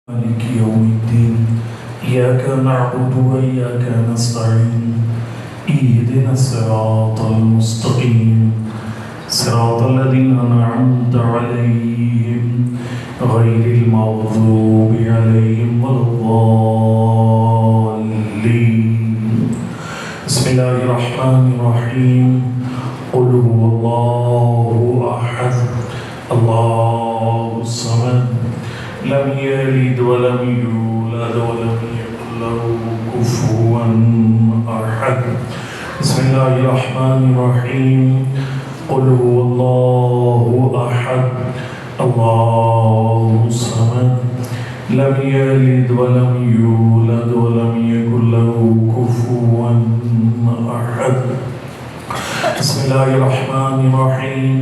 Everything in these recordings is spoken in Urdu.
مالك يوم الدين إياك نعبد وإياك نستعين اهدنا الصراط المستقيم صراط الذين أنعمت عليهم غير المغضوب عليهم ولا الضالين. بسم الله الرحمن الرحيم. قل هو الله أحد الله الصمد لم يلد ولم يولد ولم يكن له كفوا أحد. بسم الله الرحمن الرحيم. قل هو الله أحد الله الصمد لم يلد ولم يولد ولم يكن له كفوا أحد. بسم الله الرحمن الرحيم.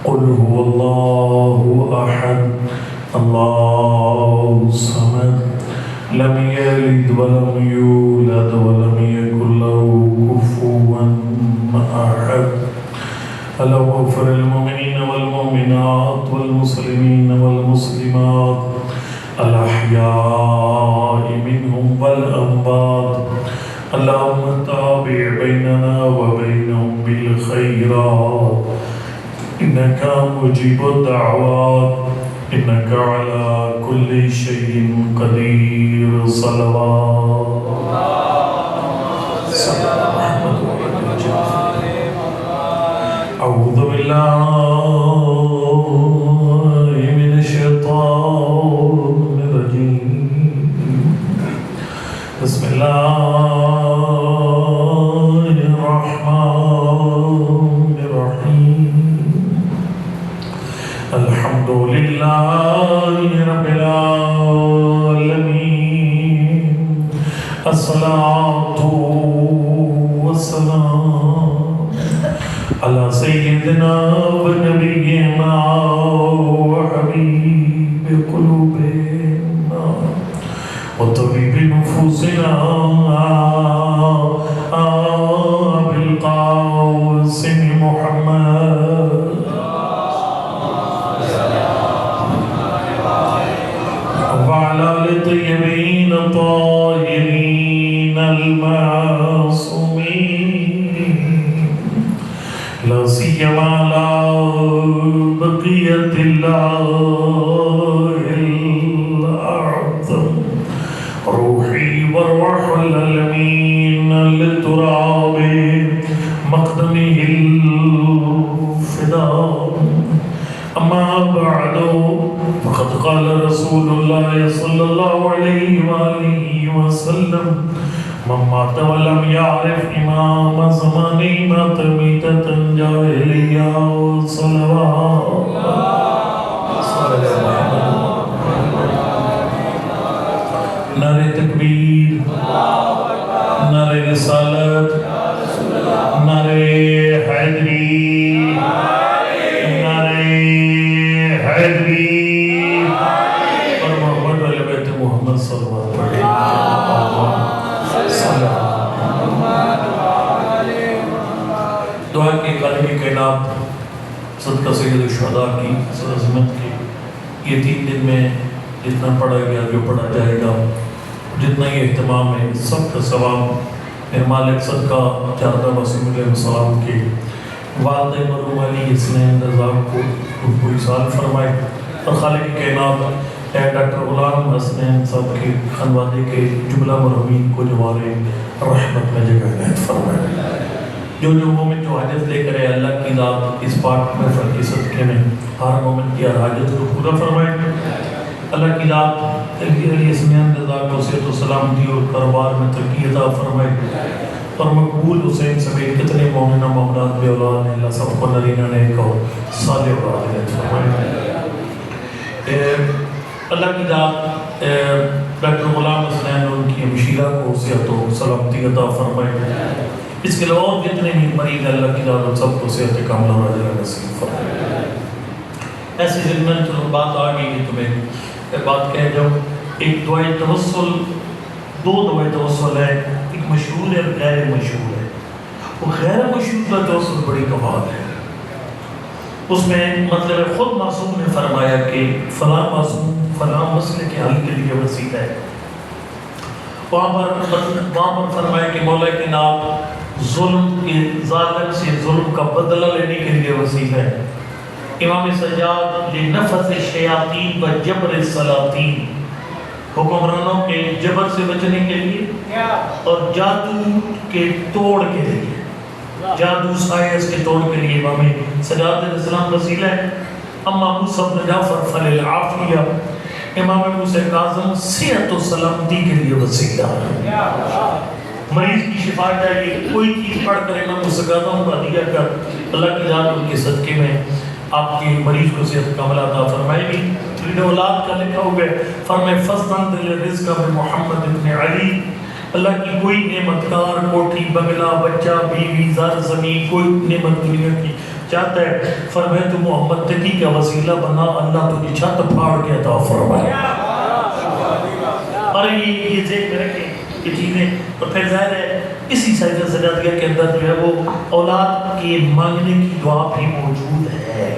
قل هو الله أحد الله الصمد لم يلد ولم يولد ولم يكن له كفوا أحد. اللهم اغفر للمؤمنين والمؤمنات والمسلمين والمسلمات الأحياء منهم والأموات. اللهم تابع بيننا وبينهم بالخيرات إنك مجيب الدعوات إنك على كل شيء قدير. صلوات أعوذ بالله من الشيطان الرجيم. بسم الله الرحمن الرحيم. الحمد لله رب العالمين. الصلاة والسلام على سيدنا ونبينا وحبيب قلوبنا وطبيب نفوسنا أبي القاسم محمد وعلى آل الطيبين الطاهرين المعصومين لا سيما على بقية الله الأعظم روحي وروح العالمين للتراب مقدمه الفداء. أما بعد فقد قال رسول الله صلى الله عليه وآله وسلم من مات ولم يعرف إمام زمانه مات ميتة جاهلية. صلوات نعرہ تکبیر نعرہ رسالت نعرہ حیدری نعرہ حیدری اور محمد علیہ بیت محمد صلی اللہ علیہ وسلم. دعا کی قلبی کائنات صدقہ سید الشہداء کی عظمت کی یہ 3 دن میں جتنا پڑھا گیا جو پڑھا جائے گا جتنا یہ اہتمام ہے سب کا ثواب میرے مالک صدقہ چاردہ وسیم علیہ السلام کے والدہ مرحوم علی حسنین رضا کو وصال فرمائے اور خالق کائنات ڈاکٹر غلام حسنین صاحب کے خانوادے کے جملہ مرحومین کو جوارے رحمت میں جگہ عنایت فرمائے. جو مومن جو حاجت لے کر ہے اللہ کی ذات اس پاک محفل کے صدقے میں ہر مومن کی ہر حاجت کو پورا فرمائے. اللہ کی ذات علی حسنین رضا کو صحت و سلامتی اور کاروبار میں ترقی عطا فرمائے اور مقبول حسین سمیت کتنے مومنہ مومنات بے اولاد ہیں اللہ سب کو نرینہ نیک اور صالح اولاد عنایت فرمائے. اللہ کی ذات ڈاکٹر غلام حسنین اور ان کی ہمشیرہ کو صحت و سلامتی عطا فرمائے. اس کے علاوہ جتنے بھی مریض اللہ کی ذات سب کو صحت کاملہ اور عاجلہ نصیب فرمائے. ایسی ضمن چلو بات آ گئی کہ تمہیں بات کہہ جاؤ. ایک دعائے توسل 2 دعائے توسل ہے، ایک مشہور ہے اور غیر مشہور ہے. وہ غیر مشہور کا توسل بڑی کمال ہے. اس میں مطلب خود معصوم نے فرمایا کہ فلاں معصوم فلاں مسئلے کے حل کے لیے وسیلہ ہے. وہاں پر فرمایا کہ مولا کے نام ظلم کے ظالم سے ظلم کا بدلہ لینے کے لیے وسیلہ ہے. امام سجاد لنفث الشیاطین و جبر السلاطین، حکمرانوں کے جبر سے بچنے کے لیے اور جادو کے توڑ کے لیے، جادو سائنس کے توڑ کے لیے امام سجاد علیہ السلام وسیلہ ہے. اما موسیٰ بن جعفر فللعافیہ، امام موسیٰ کاظم صحت و سلامتی کے لیے وسیلہ ہے. مریض کی شفا چاہیے، کوئی چیز پڑھ کر امام موسیٰ کاظم کو ہدیہ کر اللہ کی ذات ان کے صدقے میں آپ کے مریض کو صحت کاملہ عطا فرمائے گی. ترین اولاد کا لکھا ہوگا فرمائے فَاسْتَنْدِ لِرِزْقَ بِمُحَمَّدِ بن علی، اللہ کی کوئی نعمت کار، کوٹھی، بنگلہ، بچہ، بیوی، زر زمین، کوئی نعمت دنیا کی چاہتا ہے، فرمائے تو محمد تقی کا وسیلہ بنا، اللہ تجھے چھت پھاڑ کے عطا فرمائے. اور یہ ذہن میں رکھیں یہ چیزیں. اور پھر ظاہر ہے اسی سجدہ سجادیہ کے اندر جو ہے وہ اولاد کے مانگنے کی دعا بھی موجود ہے.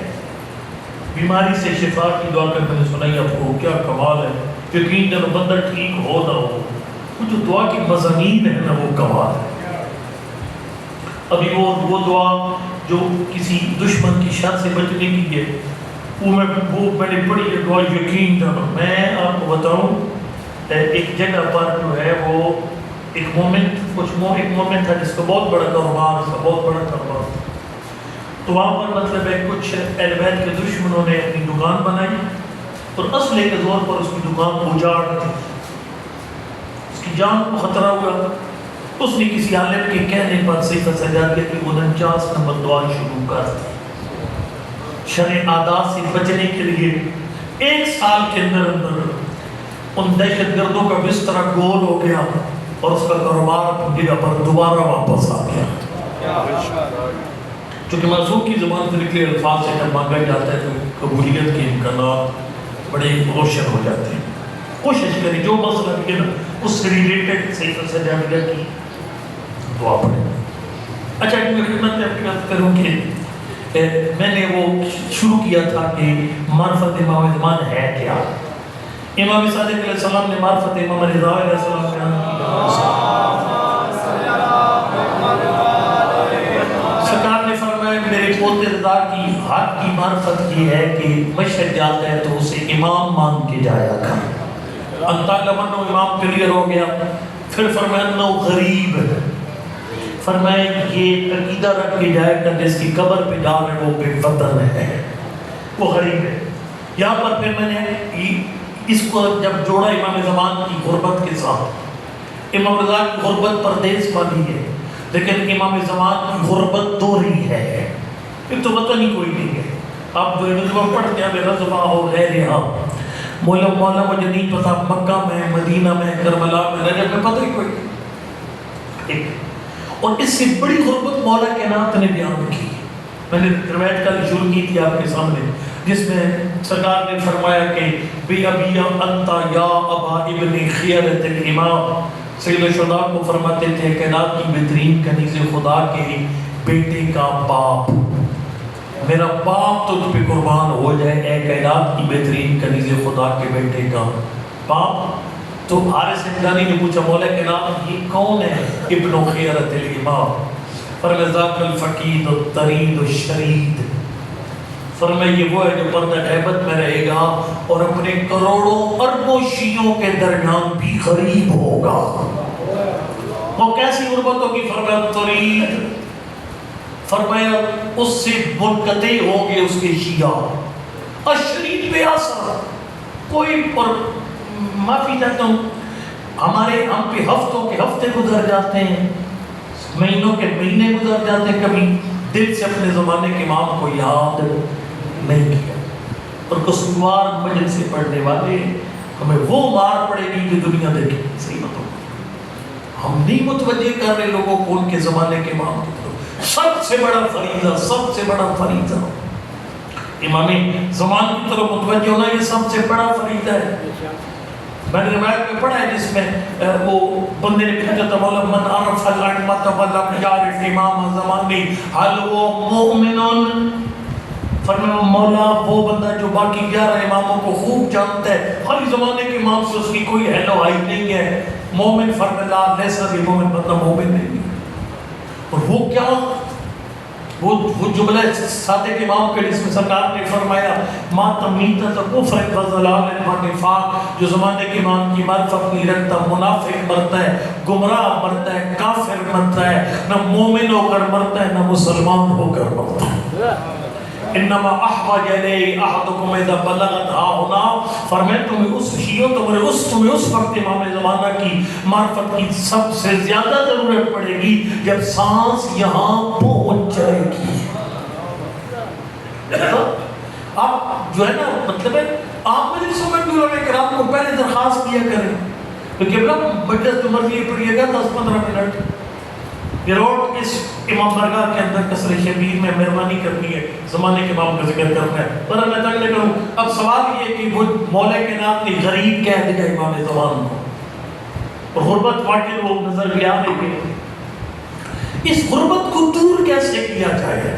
بیماری سے شفا کی دعا کر میں نے سنائی آپ کو، کیا کمال ہے. یقین جب بندہ ٹھیک ہو نہ ہو، وہ جو دعا کی مضامین ہے نا وہ کمال ہے. ابھی وہ دعا جو کسی دشمن کی شر سے بچنے کی ہے، وہ میں نے پڑھی ہے دعا. یقین جب میں آپ کو بتاؤں ایک جگہ پر جو ہے وہ ایک مومن تھا جس کا بہت بڑا کاروبار، اس کا بہت بڑا کاروبار. تو وہاں پر مطلب ہے کچھ اہل بیت کے دشمنوں نے اپنی دکان بنائی اور اسلحے کے زور پر اس کی دکان کو اجاڑ دی. اس کی جان کو خطرہ ہوا. اس نے کسی عالم کے کہنے پر سجدہ سجادیہ کی 49 نمبر دعا شروع کر دی. شر عادات سے بچنے کے لیے 1 سال کے اندر ان دہشت گردوں کا بستر گول ہو گیا اور اس کا کاروبار اپنی جگہ پر دوبارہ واپس آ گیا. چونکہ معصوم کی زبان سے نکلے الفاظ سے جب مانگا جاتا ہے تو قبولیت کے امکانات بڑے روشن ہو جاتے ہیں. کوشش کریں جو مسئلہ بھی ہے نا اس سے ریلیٹڈ سجدہ سجادیہ کی دعا پڑھیں. اچھا میں خدمت میں اپنی بات کروں کہ میں نے وہ شروع کیا تھا کہ معرفت امام زمان ہے کیا. امام صادق علیہ السلام نے معرفت امام رضا علیہ السلام بیان کی. سرکار نے فرمایا میرے پوتے رضا کی حق کی معرفت یہ ہے کہ مشرق جاتا ہے تو اسے امام مان کے جایا کر. انتاگمنو امام کلیئر ہو گیا. پھر فرمایا انہو غریب ہے. فرمایا یہ عقیدہ رکھ کے جائے کر جس کی قبر پہ جا رہے وہ بے وطن ہے، وہ غریب ہے. یہاں پر پھر میں نے اس کو جب جوڑا امام زمان کی غربت کے ساتھ. امام رضا کی غربت پردیس والی ہے لیکن امام زمان کی غربت دوہری ہے. ایک تو وطن ہی کوئی نہیں ہے. آپ جو نظم پڑھتے ہیں میرا زباں ہو غیر یہاں، مولا مجھے نہیں پتا مکہ میں، مدینہ میں، کربلا میں، نجف میں، پتہ ہی کوئی ایک. اور اس سے بڑی غربت مولا کائنات نے بیان کی. میں نے روایت کل شروع کی تھی آپ کے سامنے جس میں سرکار نے فرمایا کہ بی ابی انت یا ابا ابن خیرت الامام. سید الشہداء کو فرماتے تھے کائنات کی بہترین کنیز خدا کے بیٹے کا باپ، میرا باپ تو تجھ پہ قربان ہو جائے اے کائنات کی بہترین کنیز خدا کے بیٹے کا باپ. تو حارث حمدانی نے پوچھا مولا کائنات یہ کون ہے ابن خیرت الامام؟ فرمایا ذاک الفقید الطرید الشرید. فرمایا یہ وہ ہے جو پردہ غیبت میں رہے گا اور اپنے کروڑوں اربوں شیعوں کے درمیان بھی غریب ہوگا. وہ کیسی غربت ہوگی؟ فرمایا طرید. فرمایا اس سے منقطع ہوں گے اس کے شیعہ. الشرید بے اثر کوئی. اور معافی چاہتا ہوں ہمارے ہم پہ ہفتوں کے ہفتے گزر جاتے ہیں، مہینوں کے مہینے گزر جاتے ہیں، کبھی دل سے اپنے زمانے کے امام کو یاد نہیں کیا. اور قصوار مجلس سے پڑھنے والے ہمیں وہ مار پڑے گی کہ دنیا دیکھے. صحیح بتاؤ ہم نہیں متوجہ کر رہے لوگوں کو ان کے زمانے کے امام کی طرف. سب سے بڑا فریضہ، سب سے بڑا فریضہ امام زمان کی طرف متوجہ ہونا، یہ سب سے بڑا فریضہ ہے. میں نے روایت میں پڑھا ہے جس میں وہ بندے نے پوچھا تھا مولا من عرف الائمۃ ولم یعرف امام زمانی هل هو مؤمن؟ فرمایا مولا وہ بندہ جو باقی 11 اماموں کو خوب جانتا ہے، خالی زمانے کے امام سے اس کی کوئی ہیلو ہائی نہیں ہے، مومن فرمایا لیسا بھی مومن بندہ مومن نہیں ہے۔ اور وہ کیا وہ جملہ صادق امام کے جس میں سرکار نے فرمایا ما تمیت کفر و ضلال و نفاق، جو زمانے کے امام کی معرفت نہیں رکھتا منافق مرتا ہے، گمراہ مرتا ہے، کافر مرتا ہے، نہ مومن ہو کر مرتا ہے نہ مسلمان ہو کر مرتا ہے۔ انما احوج الی احدکم اذا بلغت ہاہنا، فرمائے تمہیں اس وقت امام زمانہ کی معرفت کی سب سے زیادہ ضرورت پڑے گی جب سانس یہاں پہنچ جائے گی۔ آپ جو ہے نا مطلب ہے آپ مجلسوں میں بھی علماء کرام کو پہلے درخواست کیا کریں کہ قبلہ مجلس تو مرضی پڑھیے گا 10-15 منٹ، یہ روڈ اس امام برگاہ کے اندر کسر شبیر میں مہربانی کرنی ہے، زمانے کے امام کا ذکر کرنا ہے، پر میں تک نہ کروں۔ اب سوال یہ کہ وہ مولا کائنات نے غریب کہہ دیا امام زمان کو، اور غربت واقعی وہ نظر بھی آ رہی ہے۔ اس غربت کو دور کیسے کیا جائے؟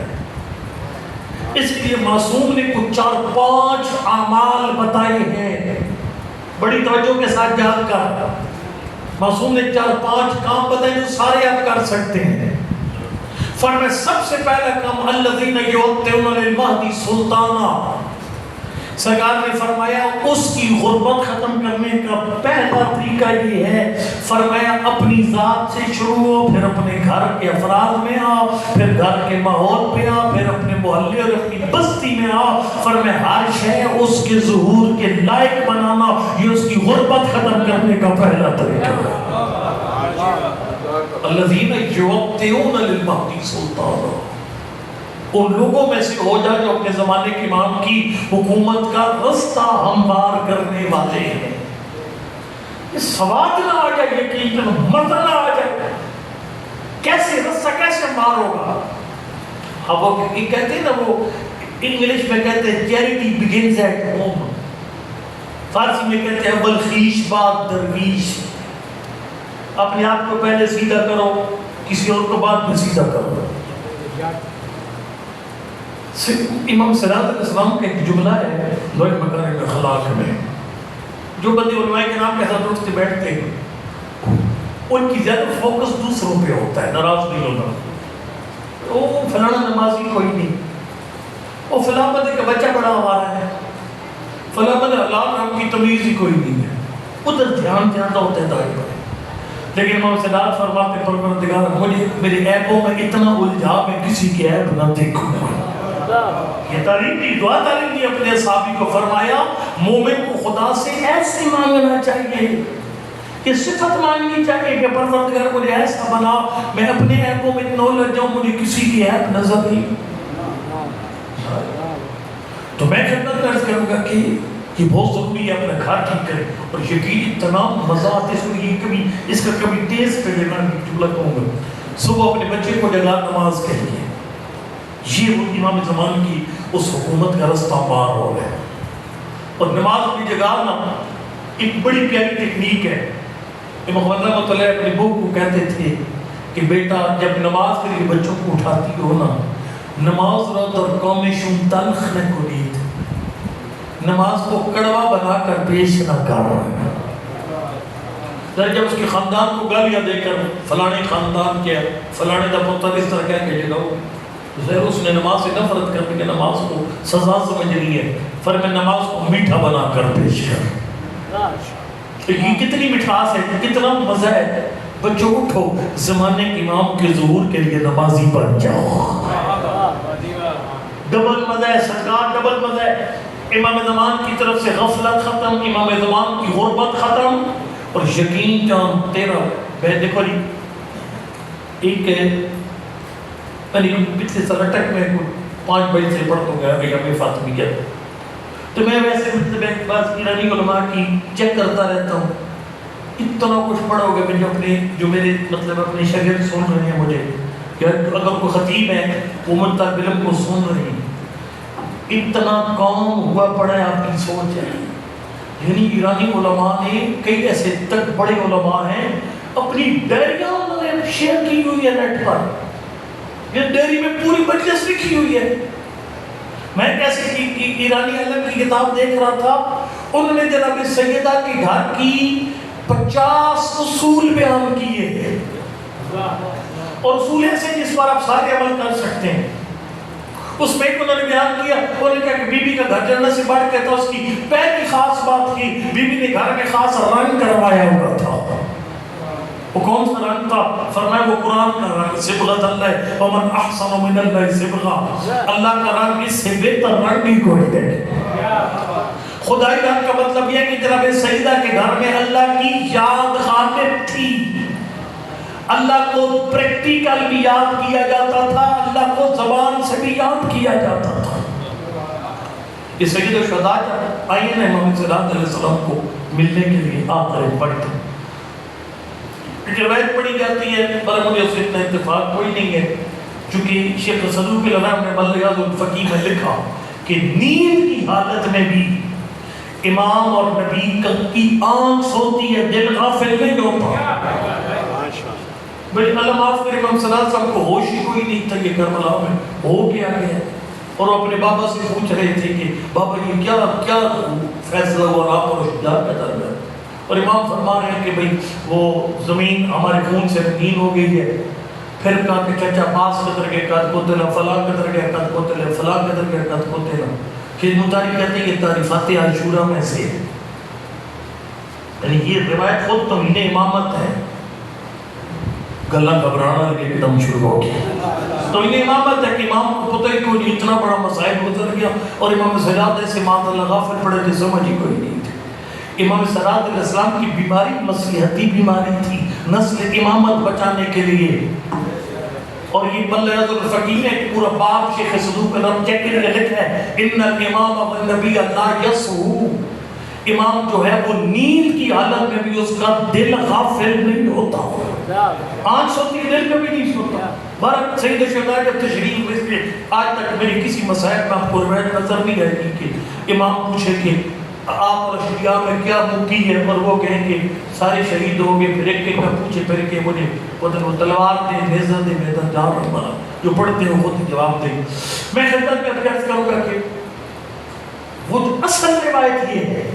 اس لیے معصوم نے کچھ 4-5 اعمال بتائے ہیں، بڑی توجہ کے ساتھ یاد کر۔ معصوم نے 4-5 کام بتائے جو سارے آپ کر سکتے ہیں۔ فرمایا سب سے پہلا کام الذین یؤتون للمہدی سلطانا، سرکار نے فرمایا اس کی غربت ختم کرنے کا پہلا طریقہ یہ ہے، فرمایا اپنی ذات سے شروع ہو، پھر اپنے گھر کے افراد میں آ، پھر گھر کے ماحول پہ آ، پھر اپنے محلے اور اپنی بستی میں آ، فرمایا ہر شے اس کے ظہور کے لائق بنانا، یہ اس کی غربت ختم کرنے کا پہلا طریقہ ہے۔ الذین یؤتون للمہدی سلطانا، ان لوگوں میں سے ہو جا جو اپنے زمانے کے امام کی حکومت کا رستہ ہموار کرنے والے ہیں۔ یہ سواد نہ آ جائے، یقین مزہ نہ آ جائے، کیسے رستہ کیسے ہموار ہوگا؟ اب وہ کہتے ہیں نا، وہ انگلش میں کہتے ہیں چیریٹی بگنز ایٹ ہوم، فارسی میں کہتے ہیں اول خویش بعد درویش۔ اپنے آپ کو پہلے سیدھا کرو، کسی اور کو بعد میں سیدھا کرو۔ امام صراط علیہ السلام کا ایک جملہ ہے لوگ مکارم اخلاق میں، جو بندے علماء کرام کے ساتھ اٹھتے بیٹھتے ہیں ان کی زیادہ فوکس دوسروں پہ ہوتا ہے، ناراض نہیں ہوتا۔ وہ فلانا نمازی کوئی نہیں، وہ فلاں بندے کا بچہ بڑا ہمارا ہے، فلاں بندے اللہ رحم کی تمیز ہی کوئی نہیں ہے، ادھر دھیان زیادہ ہوتا ہے دائیں بائیں۔ لیکن امام صراط فرماتے پروردگار مجھے میرے عیبوں میں اتنا الجھا میں کسی کے عیب نہ دیکھوں۔ یہ تعلیم دی، دعا تعلیم دی اپنے صحابی کو، فرمایا مومن کو خدا سے ایسے مانگنا چاہیے، کہ صفت مانگنی چاہیے کہ پروردگار مجھے ایسا بنا میں اپنے عیبوں میں اتنا الجھ جاؤں مجھے کسی کی عیب نظر نہیں۔ تو میں خدمت عرض کروں گا کہ یہ بہت ضروری ہے اپنا گھر ٹھیک کریں، اور یقین اتنا مزہ آتا ہے اس کا کبھی ٹیسٹ پہ لینا جملہ کہوں گا۔ صبح اپنے بچے کو جگہ نماز کہیے، یہ وہ امام زمان کی اس حکومت کا رستہ پار ہو گیا۔ اور نماز کی جگہ نا ایک بڑی پیاری ٹیکنیک ہے۔ امام رحمۃ اللہ اپنے بہو کو کہتے تھے کہ بیٹا جب نماز کے لیے بچوں کو اٹھاتی ہو نا، نماز را در قومشون تلخ نکنید، نماز کو کڑوا بنا کر پیش نہ کرنا۔ جب اس کے خاندان کو گالیاں دے کر فلانے خاندان کے فلانے دا پتر اس طرح کہہ کے جگہ ظاہر اس نے نماز سے نفرت کرنے کے نماز کو سزا سمجھ لی ہے، فرمایا نماز کو میٹھا بنا کر پیش کر۔ یہ کتنی مٹھاس ہے، کتنا مزہ ہے۔ بچوں اٹھو، زمانے کے امام کے ظہور کے لیے نمازی بن جاؤ۔ ڈبل مزہ ہے سرکار، ڈبل مزہ ہے۔ امام زمان کی طرف سے غفلت ختم، امام زمان کی غربت ختم، اور یقین جان تیرا میں دیکھو جی ایک پچھلے سال اٹک میں 5 بجے سے پڑھ تو گیا ایام فاطمیت، تو میں ویسے مطلب ایک بات ایرانی علماء کی چیک کرتا رہتا ہوں، اتنا کچھ پڑھا ہوگا میں جو میرے مطلب اپنے شاگرد سن رہے ہیں مجھے، کہ اگر کوئی خطیب ہے وہ طالب علم کو سن رہے ہیں، اتنا کام ہوا پڑا ہے، آپ کی سوچ ہے۔ یعنی ایرانی علماء نے کئی ایسے تک بڑے علماء ہیں اپنی ڈائریاں انہوں نے شیئر کی ہوئی ہے نیٹ پر، یہ ڈائری میں پوری مجلس لکھی ہوئی ہے، میں کیسے کی ایرانی علم کی کتاب دیکھ رہا تھا، انہوں نے جناب سیدہ کے گھر کی 50 اصول بیان کیے ہیں، اور اصول ایسے جس پر آپ سارے عمل کر سکتے ہیں۔ اس میں انہوں نے بیان کیا، انہوں نے کہا کہ بی بی کا گھر جنت سے بڑھ کے تھا، اس کی پہلی خاص بات کی بی بی نے گھر میں خاص رنگ کروایا ہوا تھا۔ وہ کون سا رنگ تھا؟ فرمایا وہ قرآن کا رنگ، صبغۃ اللہ ومن احسن من اللہ صبغہ، اللہ کا رنگ اس سے بہتر رنگ ہی کوئی ہے۔ خدائی رنگ کا مطلب یہ ہے کہ جناب سیدہ کے گھر میں اللہ کی یاد غالب تھی، اللہ کو پریکٹیکل بھی یاد کیا جاتا تھا، اللہ کو زبان سے بھی یاد کیا جاتا تھا۔ یہ سید الشہداء آئیے نا امام صلی اللہ علیہ وسلم کو ملنے کے لیے آخر پڑھتے ہیں۔ ایک روایت پڑھی جاتی ہے پر مجھے اس سے اتنا اتفاق کوئی نہیں ہے، چونکہ شیخ صدوق العلم نے بلغیاض الفقیہ میں لکھا کہ نیند کی حالت میں بھی امام اور نبی کی آنکھ سوتی ہے، دل غافل نہیں ہوتا۔ بھئی اللہ معاف کرے، امام صلی اللہ علیہ وسلم کو ہوش ہی کوئی نہیں تھا کہ کربلا میں ہو کیا گیا، اور وہ اپنے بابا سے پوچھ رہے تھے کہ بابا یہ کیا فیصلہ ہوا آپ اور شجاع کا درمیان؟ اور امام فرما رہے ہیں کہ بھئی وہ زمین ہمارے خون سے رنگین ہو گئی ہے۔ پھر کہا کہ چچا پاس قدر کے قد قتل فلاں قدر کے قد قتل فلاں قدر کے قد قتل، کہ متاریخ کہتے ہیں یہ تعریفات عاشورہ میں سے ہے، یعنی یہ روایت خود توہین امامت ہے۔ گلہ گھبرانا لگے ایک دم شروع ہو گیا، تو انہیں امامت ہے کہ امام کو پتہ ہی کوئی نہیں، اتنا بڑا مسائل گزر گیا، اور امام سجاد ایسے مات اللہ غافل پڑے تھے، سمجھ ہی کوئی نہیں تھی۔ امام سجاد علیہ السلام کی بیماری مصلحتی بیماری تھی، نسل امامت بچانے کے لیے، اور یہ بلغیاض الفقیہ میں ایک پورا باب شیخ صدوق العلم چیک کر کے لکھا ہے، ان الامام والنبی لا یسہو، امام جو ہے وہ نیند کی حالت میں بھی اس کا دل غافل نہیں ہوتا، آنکھ سوتی دل میں بھی نہیں سوتا۔ بہرحال سید الشہداء جب تشریف میں سے آج تک میری کسی مسائل میں آپ کو روایت نظر نہیں آئے گی کہ امام پوچھے کہ آپ اور اشیاء میں کیا مکی ہے، اور وہ کہیں کہ سارے شہید ہو گئے، پھر ایک میں پوچھے پھر کہ مجھے وہ تلوار دے، نیزہ دے، میدان جان رہا، جو پڑھتے ہیں خود جواب دیں۔ میں خدمت میں عرض کروں گا کہ وہ جو اصل روایت یہ ہے،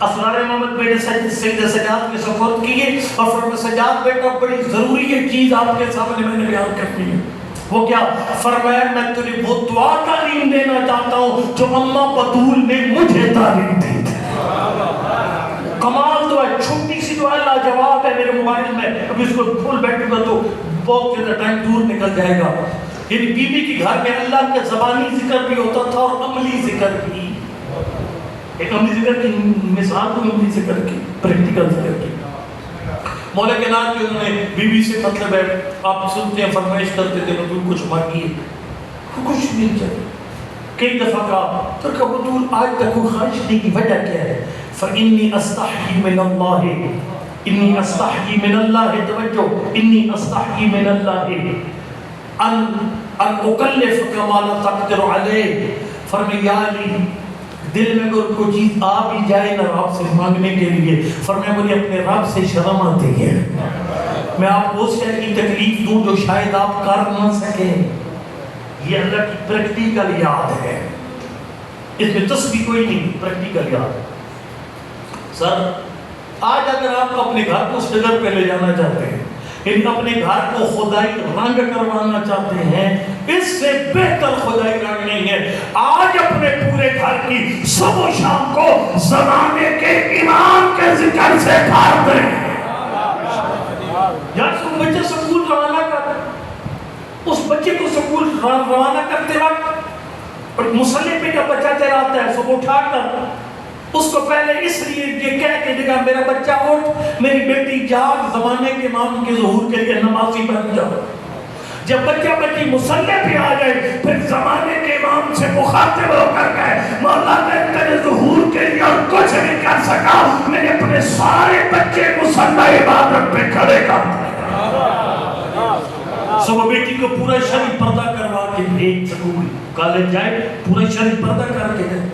اسرار محمد بیٹے سید سجاد کے سفر کیے، اور فرمایا سجاد بیٹا بڑی ضروری یہ چیز آپ کے سامنے میں نے بیان کرنی ہے۔ وہ کیا؟ فرمایا میں تجھے وہ دعا تعلیم دینا چاہتا ہوں جو اماں بطول نے مجھے تعلیم دی تھی۔ کمال دعا، چھوٹی سی دعا لاجواب ہے، میرے موبائل میں ابھی اس کو کھول بیٹھوں گا تو بہت زیادہ ٹائم دور نکل جائے گا۔ یعنی بی بی کے گھر میں اللہ کے زبانی ذکر بھی ہوتا تھا اور عملی ذکر بھی، ایک عملی ذکر کی مثال تو عملی ذکر کی، پریکٹیکل ذکر کی۔ مولا کے نام جو انہوں نے بی بی سے مطلب ہے، آپ سنتے ہیں فرمائش کرتے تھے بطول کچھ مانگیے، کچھ نہیں چاہیے، کئی دفعہ کہا، پھر کہا بطول آج تک وہ خواہش نہیں کی وجہ کیا ہے؟ فَإِنِّي أَسْتَحْيِي مِنَ اللَّهِ إِنِّي أَسْتَحْيِي مِنَ اللَّهِ، توجہ، إِنِّي أَسْتَحْيِي مِنَ اللَّهِ أَنْ أُكَلِّفَكَ مَا لَا تَقْدِرُ عَلَيْهِ، فرمایا یا علی دل میں اگر کوئی چیز آ بھی جائے نا رب سے مانگنے کے لیے، فرمایا مجھے اپنے رب سے شرم آتی ہے، میں آپ کو اس شے کی تکلیف دوں جو شاید آپ کر نہ سکیں۔ یہ اللہ کی پریکٹیکل یاد ہے، اس میں تسبیح کوئی نہیں، پریکٹیکل یاد ہے۔ سر آج اگر آپ اپنے گھر کو اس جگہ پہ لے جانا چاہتے ہیں، ان اپنے گھر کو خدائی رنگ کروانا چاہتے ہیں، اس سے بہتر خدائی رنگ نہیں ہے۔ آج اپنے پورے گھر کی صبح و شام کو زمانے کے امام کے ذکر سے بھر دیں۔ یار اس کو بچے سکول روانہ کر، اس بچے کو سکول روانہ کرتے وقت اور مسلح پہ کا بچہ چلاتا ہے، صبح اٹھا کر اس کو پہلے اس لیے یہ کہہ کے دیکھا میرا بچہ اٹھ، میری بیٹی جاگ، زمانے کے امام کے ظہور کے لیے نمازی بن جاؤ۔ جب بچہ بچی مسلح پہ آ گئے، پھر زمانے کے امام سے مخاطب ہو کر گئے، مولا میں تیرے ظہور کے لیے اور کچھ نہیں کر سکا، میں نے اپنے سارے بچے مسلح عبادت پہ کھڑے کر دیا۔ صبح بیٹی کو پورا شرعی پردہ کروا کے بھیج، سکول کالج جائے پورا شرعی پردہ کر کے گئے،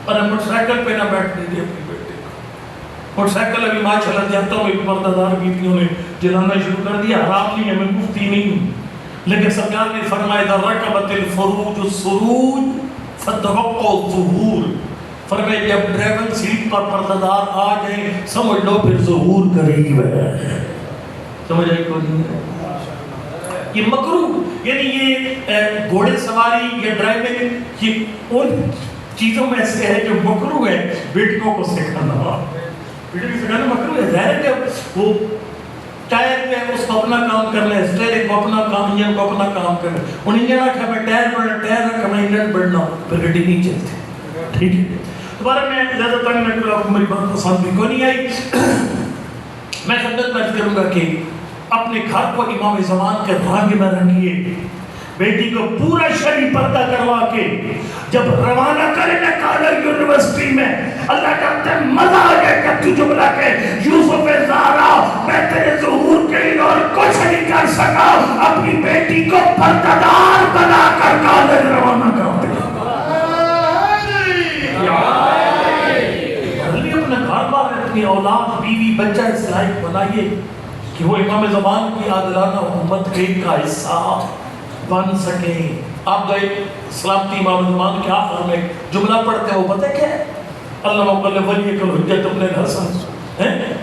اور ہم موٹر سائیکل پہ نہ بیٹھنے دیا اپنی بیٹے کو۔ موٹر سائیکل ابھی ماشاءاللہ جانتا ہوں ایک پردہ دار بیٹیوں نے جلانا شروع کر دیا، حرام نہیں ہے، میں مفتی نہیں ہوں، لیکن سرکار نے فرمایا اذا رکبت الفروج السروج فتوقعوا الظہور، فرمایا جب ڈرائیور سیٹ پر پردہ آ جائیں سمجھ لو پھر ظہور قریب ہے. سمجھ آئی کو نہیں؟ یہ مکروہ یعنی یہ گھوڑے سواری یا ڈرائیونگ یہ ان چیزوں میں سے ہے جو مکروہ ہے. بیٹیوں کو سکھانا، بیٹی کو سکھانا مکروہ ہے. ظاہر ہے وہ ٹائر پہ اس کو اپنا کام کر لیں، اسٹیئرنگ کو اپنا کام، انجن کو اپنا کام کر لیں. انہیں یہ رکھا میں ٹائر بڑھنا، ٹائر رکھا میں انجن بڑھنا، پھر گاڑی نہیں چلتی. ٹھیک ہے، دوبارہ میں زیادہ تنگ نہ کروں، آپ کو میری بات پسند بھی کو نہیں آئی. میں خدمت میں کروں گا کہ اپنے گھر کو امام زمان کے رنگ میں رنگیے. بیٹی کو پورا شرعی پردہ کروا کے جب روانہ کرے نا کالج یونیورسٹی میں، اللہ کہتے ہیں مزہ آ جائے گا تو جملہ کہ یوسف زہرا میں تیرے ظہور کے لیے اور کچھ نہیں کر سکا، اپنی بیٹی کو پردہ دار بنا کر کالج روانہ کر دیا. اپنے گھر بار اپنی اولاد بیوی بچہ اس لائق بنائیے کہ وہ امام زمان کی عادلانہ حکومت کے کا حصہ بن سکیں. آپ گئے سلامتی امام زمان کے آخر میں جملہ پڑھتے ہو، پتہ کیا ہے؟ اللہ مقلب ولی کل حجت ابن الحسن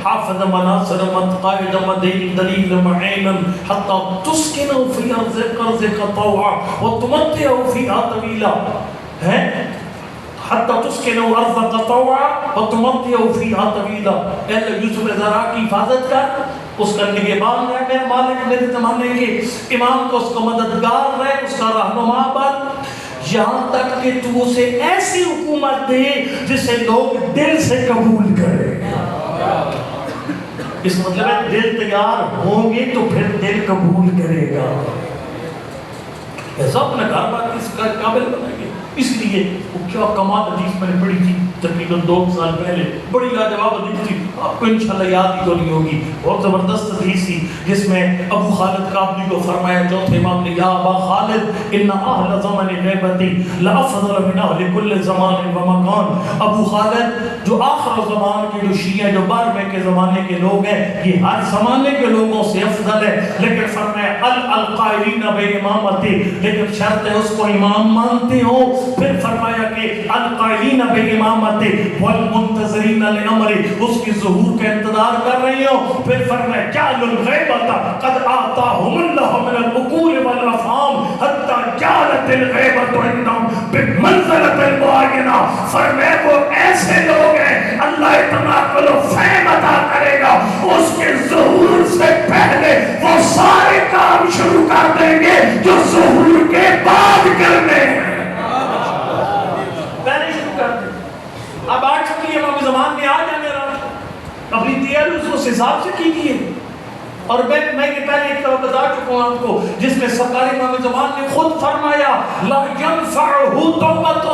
حافظ مناصر متقائد مدین دلیل معینا حتی تسکنو فی ارض قرض طوعا وتمتعو فی طویلا. حتی تسکنو ارض طوعا وتمتعو فی طویلا. اے اللہ یوسف زہرا کی حفاظت کر، اس کا نگہبان رہے، میرے مالک میرے زمانے کے امام کو اس کو مددگار رہے، اس کا رہنما بن، یہاں تک کہ تو اسے ایسی حکومت دے جسے لوگ دل سے قبول کرے. اس مطلب ہے دل تیار ہوں گے تو پھر دل قبول کرے گا. ایسا اپنا گھر بار اس کا قابل بنائیں گے. اس لیے وہ کیا کمال حدیث میں نے پڑھی تھی تقریباً 2 سال پہلے، بڑی لاجواب حدیث تھی، آپ کو انشاءاللہ یاد ہی تو نہیں ہوگی. بہت زبردست حدیث تھی جس میں ابو خالد کابلی کو فرمایا چوتھے امام نے، یا ابا خالد ان اہل زمن غیبتی لافضل من اہل کل زمان و مکان. ابو خالد جو آخر زمان کے جو شیعہ جو بارہویں کے زمانے کے لوگ ہیں یہ ہر زمانے کے لوگوں سے افضل ہے، لیکن فرمایا القائلین بامامتی، لیکن شرط ہے اس کو امام مانتے ہو. پھر فرمایا کہ القائلین بامامتی والمنتظرین لامر، اس کی ظہور کا انتظار کر رہی ہو. پھر فرمایا جعل الغیبۃ قد آتاہم اللہ من العقول والافہام حتی جعلت الغیبۃ عندہم بمنزلۃ المعینہ. فرمایا وہ ایسے لوگ ہیں اللہ اتنا عقل و فہم عطا کرے گا، اس کے ظہور سے پہلے وہ سارے کام شروع کر دیں گے جو ظہور کے بعد کرنے ہیں. اب آج چکی امام زمان نے آ جانے رہا اپنی تیاری اس حساب سے کی دیئے. اور میں یہ پہلے ایک طرح بتا چکا ہوں آپ کو جس میں سرکار امام زمان نے خود فرمایا لا ينفعه توبۃ.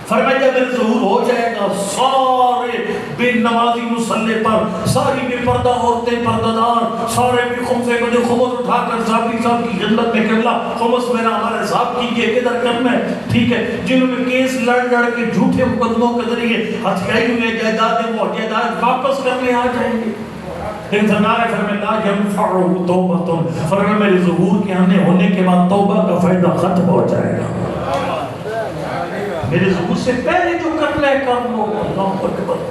فرمایا جب میرے ظہور ہو جائے گا سارے بے نمازی مسلح پر، ساری بے پردہ عورتیں پردہ دار، سارے بے خمسے کو جو خمس اٹھا کر صاحبی صاحب کی خدمت میں قبلہ خمس میرا ہمارے صاحب کیجئے کدھر کرنا ہے. ٹھیک ہے، جنہوں نے کیس لڑ کے جھوٹے مقدموں کے ذریعے ہتھیائی ہوئے جائیدادیں وہ جائیداد واپس کرنے آ جائیں گے. لیکن سرکار فرمایا لا ينفعه توبۃ، فرمایا میرے ظہور کے آنے ہونے کے بعد توبہ کا فائدہ ختم ہو جائے گا. میرے ظہور سے پہلے جو کرنا ہے کام لو. اللہ اکبر.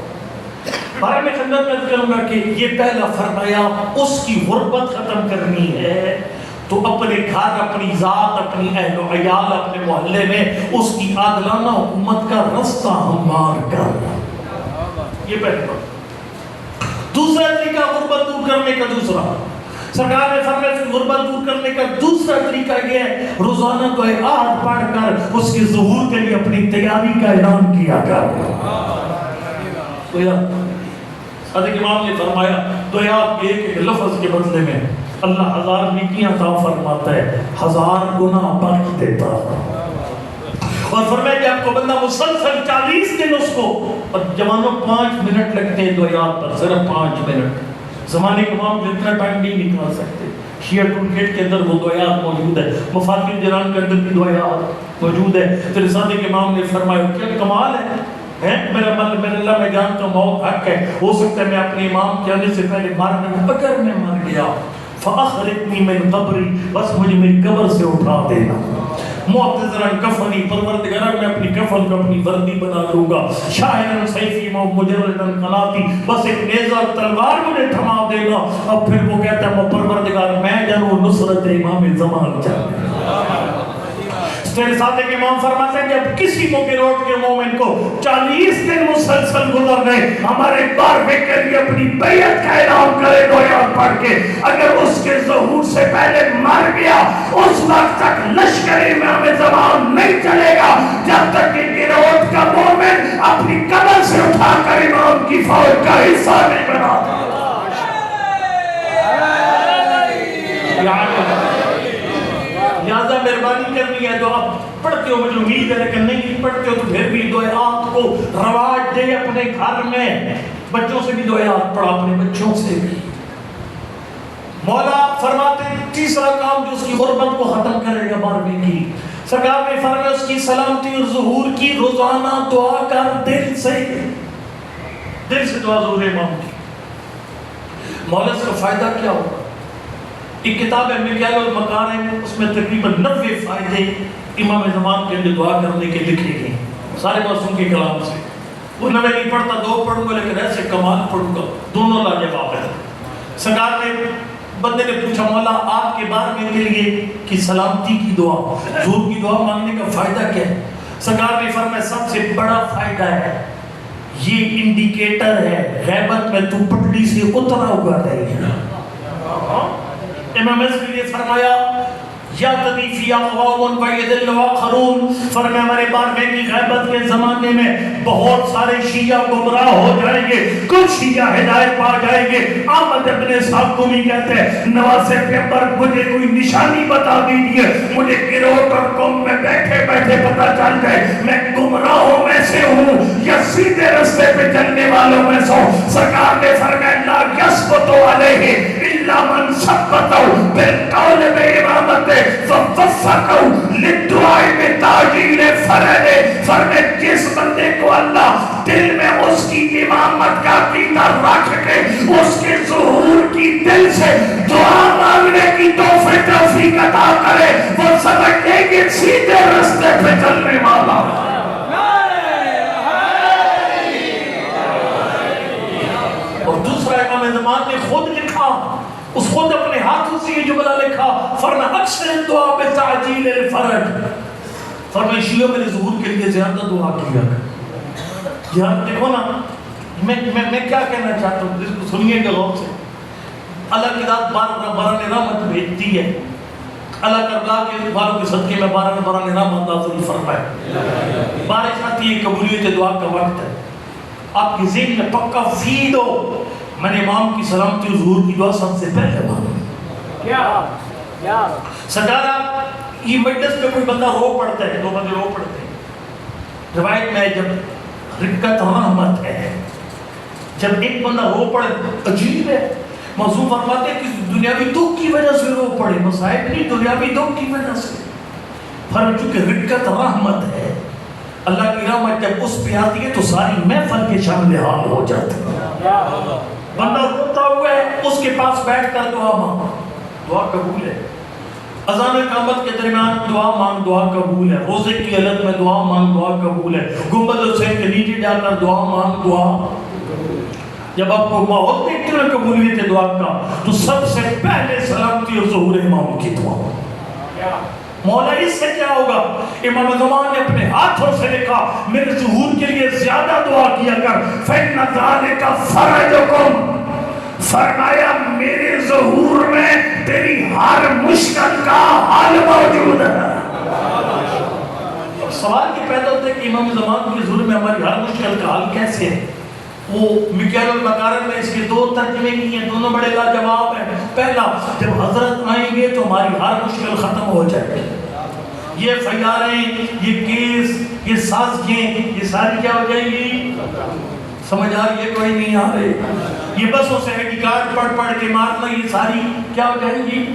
بارے میں خدمت میں کروں گا کہ یہ پہلا فرمایا اس کی غربت ختم کرنی ہے تو اپنے گھر، اپنی ذات، اپنی اہل و عیال، اپنے محلے میں اس کی عادلانہ حکومت کا رستہ ہموار کر. یہ پہلی بات. دوسرا طریقہ غربت دور کرنے کا، دوسرا سرکار نے فرمایا غربت دور کرنے کا دوسرا طریقہ یہ ہے روزانہ کو آیات پڑھ کر اس کے ظہور کے لیے اپنی تیاری کا اعلان کیا کر. صادق امام نے فرمایا دو آیات ایک لفظ کے بدلے میں اللہ 1000 نیکیاں عطا فرماتا ہے، 1000 گناہ بخش دیتا. اور فرمایا کہ آپ کو بندہ مسلسل 40 دن اس کو، اور جوانوں 5 منٹ لگتے ہیں دو آیات پر، صرف 5 منٹ. زمانے کے امام اتنا ٹائم نہیں نکال سکتے. شیعہ ٹول گیٹ کے اندر وہ دو آیات موجود ہے، مفاتیح جنان کے اندر بھی دو آیات موجود ہے. پھر صادق امام نے فرمایا کیا کمال ہے، میرا اللہ میں جانتا ہوں موت حق ہے، ہو سکتا ہے میں اپنے امام کے آنے سے پہلے مر گیا، اگر میں مر گیا فَأَخْرِجْنِي مِنْ قَبْرِي، بس مجھے میری قبر سے اٹھا دینا. معتذرن کفنی، پروردگار میں اپنی کفن کو اپنی وردی بنا لوں گا، شاہرن سیفی مجردن قناتی، بس ایک نیزہ تلوار مجھے تھما دینا. اب پھر وہ کہتا ہے پروردگار میں جانوں نصرت امام زمان چاہتا. تیرے ساتھ ایک امام فرماتے ہیں جب کسی موقع روٹ کے مومن کو 40 دن مسلسل گزر گئے، ہمارے بارہویں کے لیے اپنی بیعت کا اعلان کرے دو یاد پڑھ کے، اگر اس کے ظہور سے پہلے مر گیا اس وقت تک لشکر امام زمان نہیں چلے گا جب تک کہ گروٹ کا مومن اپنی قبر سے اٹھا کر امام کی فوج کا حصہ نہیں بنا. لہذا مہربانی کرنی ہے، جو آپ پڑھتے ہو مجھے امید ہے، لیکن نہیں پڑھتے ہو تو پھر بھی دعات کو رواج دے اپنے گھر میں. بچوں سے بھی دعات پڑھا، اپنے بچوں سے بھی. مولا فرماتے ہیں تیسرا کام جو اس کی غربت کو ختم کرے گا 12ویں کی، سرکار نے فرمایا اس کی سلامتی اور ظہور کی روزانہ دعا کر دل سے دعا ظہور امام کی. مولا اس کا فائدہ کیا ہوگا؟ ایک کتاب ہے مکیال المکارم، اس میں تقریباً 90 فائدے امام زمان کے لیے دعا کرنے کے لکھے گئے سارے معصوم کے کلام سے. وہ نہ میں نہیں پڑھتا، دو پڑھوں گا لیکن ایسے کمال پڑھوں گا، دونوں لاجواب ہیں. سرکار نے بندے نے پوچھا مولا آپ کے بارے میں کے لیے کہ سلامتی کی دعا، ظہور کی دعا مانگنے کا فائدہ کیا ہے؟ سرکار نے فرمایا سب سے بڑا فائدہ ہے یہ انڈیکیٹر ہے غیبت میں تو پٹڑی سے اترا ہوا رہے گا. امام عزیز نے فرمایا یا تدیفی اقوام ویدل واخرون، فرمایا ہمارے بارہویں کی غیبت کے زمانے میں بہت سارے شیعہ گمراہ ہو جائیں گے، کچھ شیعہ ہدایت پا جائیں گے. احمد ابن صاحب کو بھی کہتے ہیں نواز پیغمبر مجھے کوئی نشانی بتا دیجئے، مجھے گروٹ اور قوم میں بیٹھے بیٹھے پتہ چل جائے میں گمراہوں میں سے ہوں یا سیدھے رستے پہ چلنے والوں میں سے ہوں. سرکار نے فرمایا لا یثبت علیہ الا من ثبتہ بالقول بامامت فوفقوا للدعاء بتعجیل فرج. فرمایا جس بندے کو اللہ دل میں اس کی امامت کا عقیدہ رکھ کے اس کے ظہور کی دل سے دعا مانگنے کی توفیق عطا کرے، وہ سمجھ لے کہ سیدھے رستے پہ چلنے والا. اور دوسرا امام زمان نے خود لکھا، اس خود اپنے ہاتھوں سے یہ جملہ لکھا، فرمایا اکثر دعا بتعجیل الفرج. فرمایا شیعہ میرے ظہور کے لیے زیادہ دعا کیا. یہاں دیکھو نا میں کیا کہنا چاہتا ہوں، اس کو سنیے گا غور سے. اللہ کی ذات باران رحمت بھیجتی ہے. اللہ کربلا کے والوں کے صدقے میں باران رحمت نازل فرمائے. بارش آتی ہے، قبولیت دعا کا وقت ہے. آپ کی ذہن میں پکا فیڈ ہو میں نے امام کی سلامتی اور ظہور کی دعا سب سے پہلے مانگی. کیا سرکار آپ یہ مجلس میں کوئی بندہ رو پڑتا ہے، دو بندے رو پڑتے ہیں. روایت میں جب رقت رحمت ہے، جب ایک بندہ رو پڑے عجیب ہے. موضوع فرماتے ہیں کہ دنیاوی دکھ کی وجہ سے رو پڑے، مصائب نہیں دنیاوی دکھ کی وجہ سے. پر چونکہ رقت رحمت ہے، اللہ کی رحمت جب اس پہ آتی ہے تو ساری محفل کے شامل حال ہو جاتے ہیں. بندہ روتا ہوا ہے، اس کے پاس بیٹھ کر دعا مانگ، دعا قبول ہے. اذان اقامت کے درمیان دعا مانگ، دعا قبول ہے. روزے کی حالت میں دعا مانگ، دعا قبول ہے. گنبد حسین کے نیچے جا کر دعا مانگ، دعا. جب آپ کو ماحول دیکھتے ہیں قبولیت دعا کا تو سب سے پہلے سلامتی اور ظہور امام کی دعا. مولا اس سے کیا ہوگا؟ امام زمان نے اپنے ہاتھوں سے لکھا میرے ظہور کے لیے زیادہ دعا کیا کر. فَإِنَّ ذَلِكَ فَرَجُكُمْ، فرمایا میرے ظہور میں تیری ہر مشکل کا حل موجود ہے. سوال یہ پیدا ہوتا ہے کہ امام زمان کے ظہور میں ہماری ہر مشکل کا حل کیسے ہے؟ وہ مکیال المکارم میں اس کے دو ترجمے کی ہیں، دونوں بڑے لاجواب ہیں. پہلا جب حضرت آئیں گے تو ہماری ہر مشکل ختم ہو جائے گی. یہ فیاریں، یہ کیس، یہ سازگیں، یہ ساری کیا ہو جائیں گی؟ سمجھ آ رہی ہے؟ کوئی نہیں آ رہے. یہ بسوں سے آئی ڈی کارڈ پڑھ کے مارنا، یہ ساری کیا ہو جائیں گی؟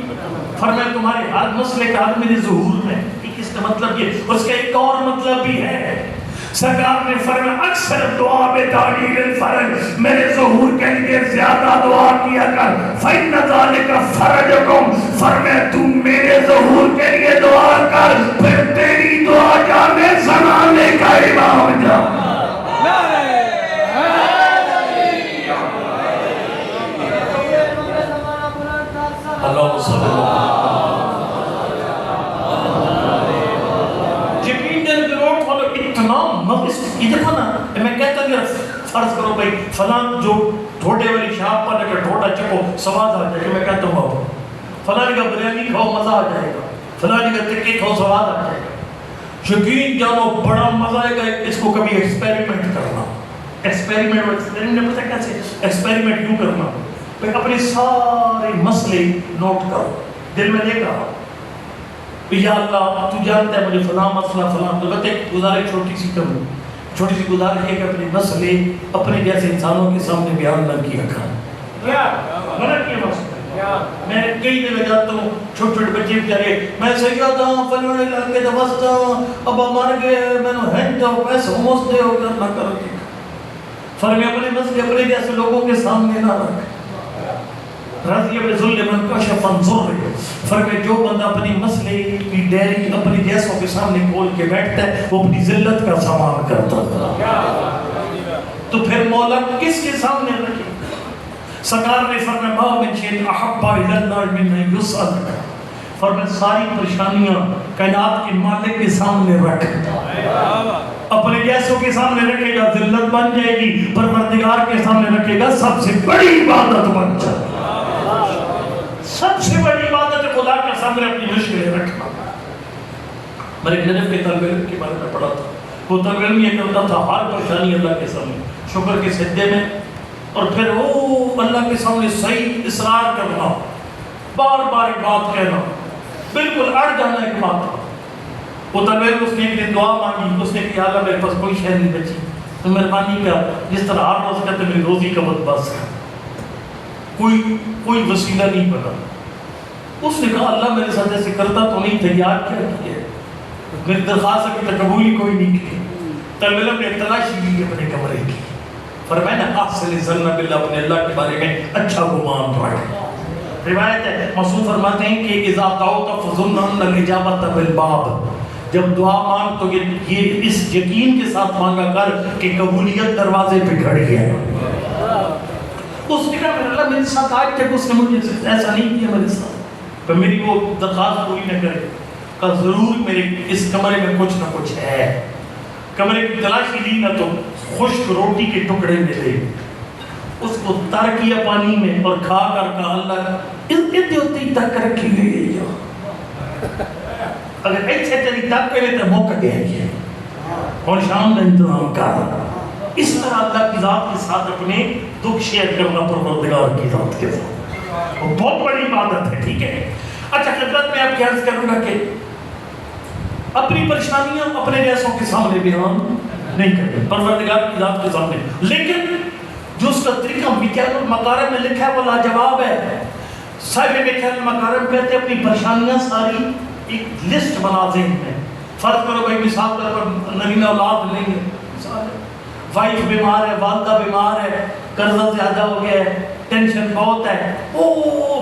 فرمایا تمہارے ہر مسئلے کا حل میرے ظہور میں. اس کا مطلب یہ، اس کا ایک اور مطلب بھی ہے. سرکار نے فرمایا اکثر دعا بتعجیل الفرج، میرے ظہور کے لیے زیادہ دعا کیا کر. فَإِنَّ ذَلِكَ فَرَجُكُمْ، فرمایا تم میرے ظہور کے لیے دعا کر، پھر کام جا اللہ صلی اللہ یقین دل گروہ کھولو اتنا مغز یہ دیکھو نا میں کہتا ہوں فرض کرو بھائی فلان جو ڈھوڑے والی شاپ پر لے کر ڈھوڑا چکو سواد آ جائے میں کہتا ہوں فلانی کا بریانی کھاؤ مزہ آ جائے گا فلانی کا تکے کھاؤ سواد آ جائے گا یقین جانو بڑا مزہ آئے گا اس کو کبھی ایکسپیریمنٹ کرنا ایکسپیریمنٹ پتہ کیسے ایکسپیریمنٹ یوں کرنا پھر اپنے سارے مسئلے نوٹ کرو دل میں لے کر یا اللہ تو جانتا ہے مجھے فلاں مسئلہ فلاں تو بتے گزارش چھوٹی سی کروں چھوٹی سی گزارش ہے کہ اپنے مسئلے اپنے جیسے انسانوں کے سامنے بیان نہ کیا کریں منع کیا مسئلہ میں کئی جگہ جاتا ہوں چھوٹے چھوٹے بچے بیچارے میں سیاد ہوں فلاں علاقے دا وسطا ابا مر گئے میں نے ہینڈ دو پیسے ہوموس دے ہو کر نہ کرو فرمی اپنے مسئلے اپنے جیسے لوگوں کے سامنے نہ رکھ راضی ابن ظلمن کشف انظر فرمی جو بندہ اپنی مسئلے کی ڈیری اپنی جیسوں کے سامنے کھول کے بیٹھتا ہے وہ اپنی ذلت کا سامان کرتا ہے تو پھر مولا کس کے سامنے رکھے سرکار نے فرمایا ما من شیء احب الی اللہ من ان یسأل فرمایا ساری پریشانیاں کائنات کے مالک کے سامنے رکھ اپنے جیسوں کے سامنے رکھے گا ذلت بن جائے گی پروردگار کے سامنے رکھے گا سب سے بڑی عبادت بن جائے گی سب سے بڑی عبادت خدا کے سامنے اپنی مشکلیں رکھنا میں نے نجف کے طالب علم کے بارے میں پڑھا تھا وہ طالب علم یہ کرتا تھا ہر پریشانی اللہ کے سامنے شکر کے سجدے میں اور پھر وہ اللہ کے سامنے صحیح اصرار کرنا بار بار ایک بات کہنا بالکل اڑ جانا ایک بات وہ طالب علم اس نے ایک دن دعا مانگی اس نے کہا اللہ میرے پاس کوئی شے نہیں بچی تو مہربانی کا جس طرح ہر روز کہتے میری روزی کا بس ہے کوئی وسیلہ نہیں بنا اس نے کہا اللہ میرے ساتھ ایسے کرتا تو نہیں تیار کیا کیا میری درخواست کی قبولی کوئی نہیں کی طالب علم نے تلاشی لی اپنے کمرے کی فرمایا احسن ظن باللہ اپنے اللہ کے بارے میں اچھا گمان رکھ روایت ہے معصوم فرماتے ہیں کہ اذا دعوت فظن ان الاجابت بالباب جب دعا مانگ تو یہ اس یقین کے ساتھ مانگا کر کہ قبولیت دروازے پہ کھڑی ہے اس نے کہا میرے اللہ میرے ساتھ آج تک اس نے مجھے ایسا نہیں کیا میرے ساتھ تو میری وہ درخواست پوری نہ کرے کہا ضرور میرے اس کمرے میں کچھ نہ کچھ ہے کمرے کی تلاشی لی نہ تو خشک روٹی کے ٹکڑے ملے اس کو تر کیا پانی میں اور کھا کر کہا اللہ اتنی تک رکھی گئی اگر ایسے تیری تک کرے تو موقع دے اور شام کا انتظام کر اس طرح اللہ کی ذات کے ساتھ اپنے دکھ شیئر کرنا پروردگار کی ذات کے ساتھ وہ بہت بڑی عبادت ہے ٹھیک ہے اچھا خدمت میں آپ کی عرض کروں گا کہ اپنی پریشانیاں اپنے جیسوں کے سامنے بیان نہیں کرتے پروردگار کی ذات کے سامنے لیکن جو اس کا طریقہ مکیال المکارم میں لکھا ہے وہ لاجواب ہے صاحب مکیال المکارم کہتے ہیں اپنی پریشانیاں ساری ایک لسٹ بنا ذہن میں فرض کرو بھائی مثال طور پر نرینہ اولاد نہیں ہے وائف بیمار ہے والدہ بیمار ہے قرضہ زیادہ ہو گیا ہے ٹینشن بہت ہے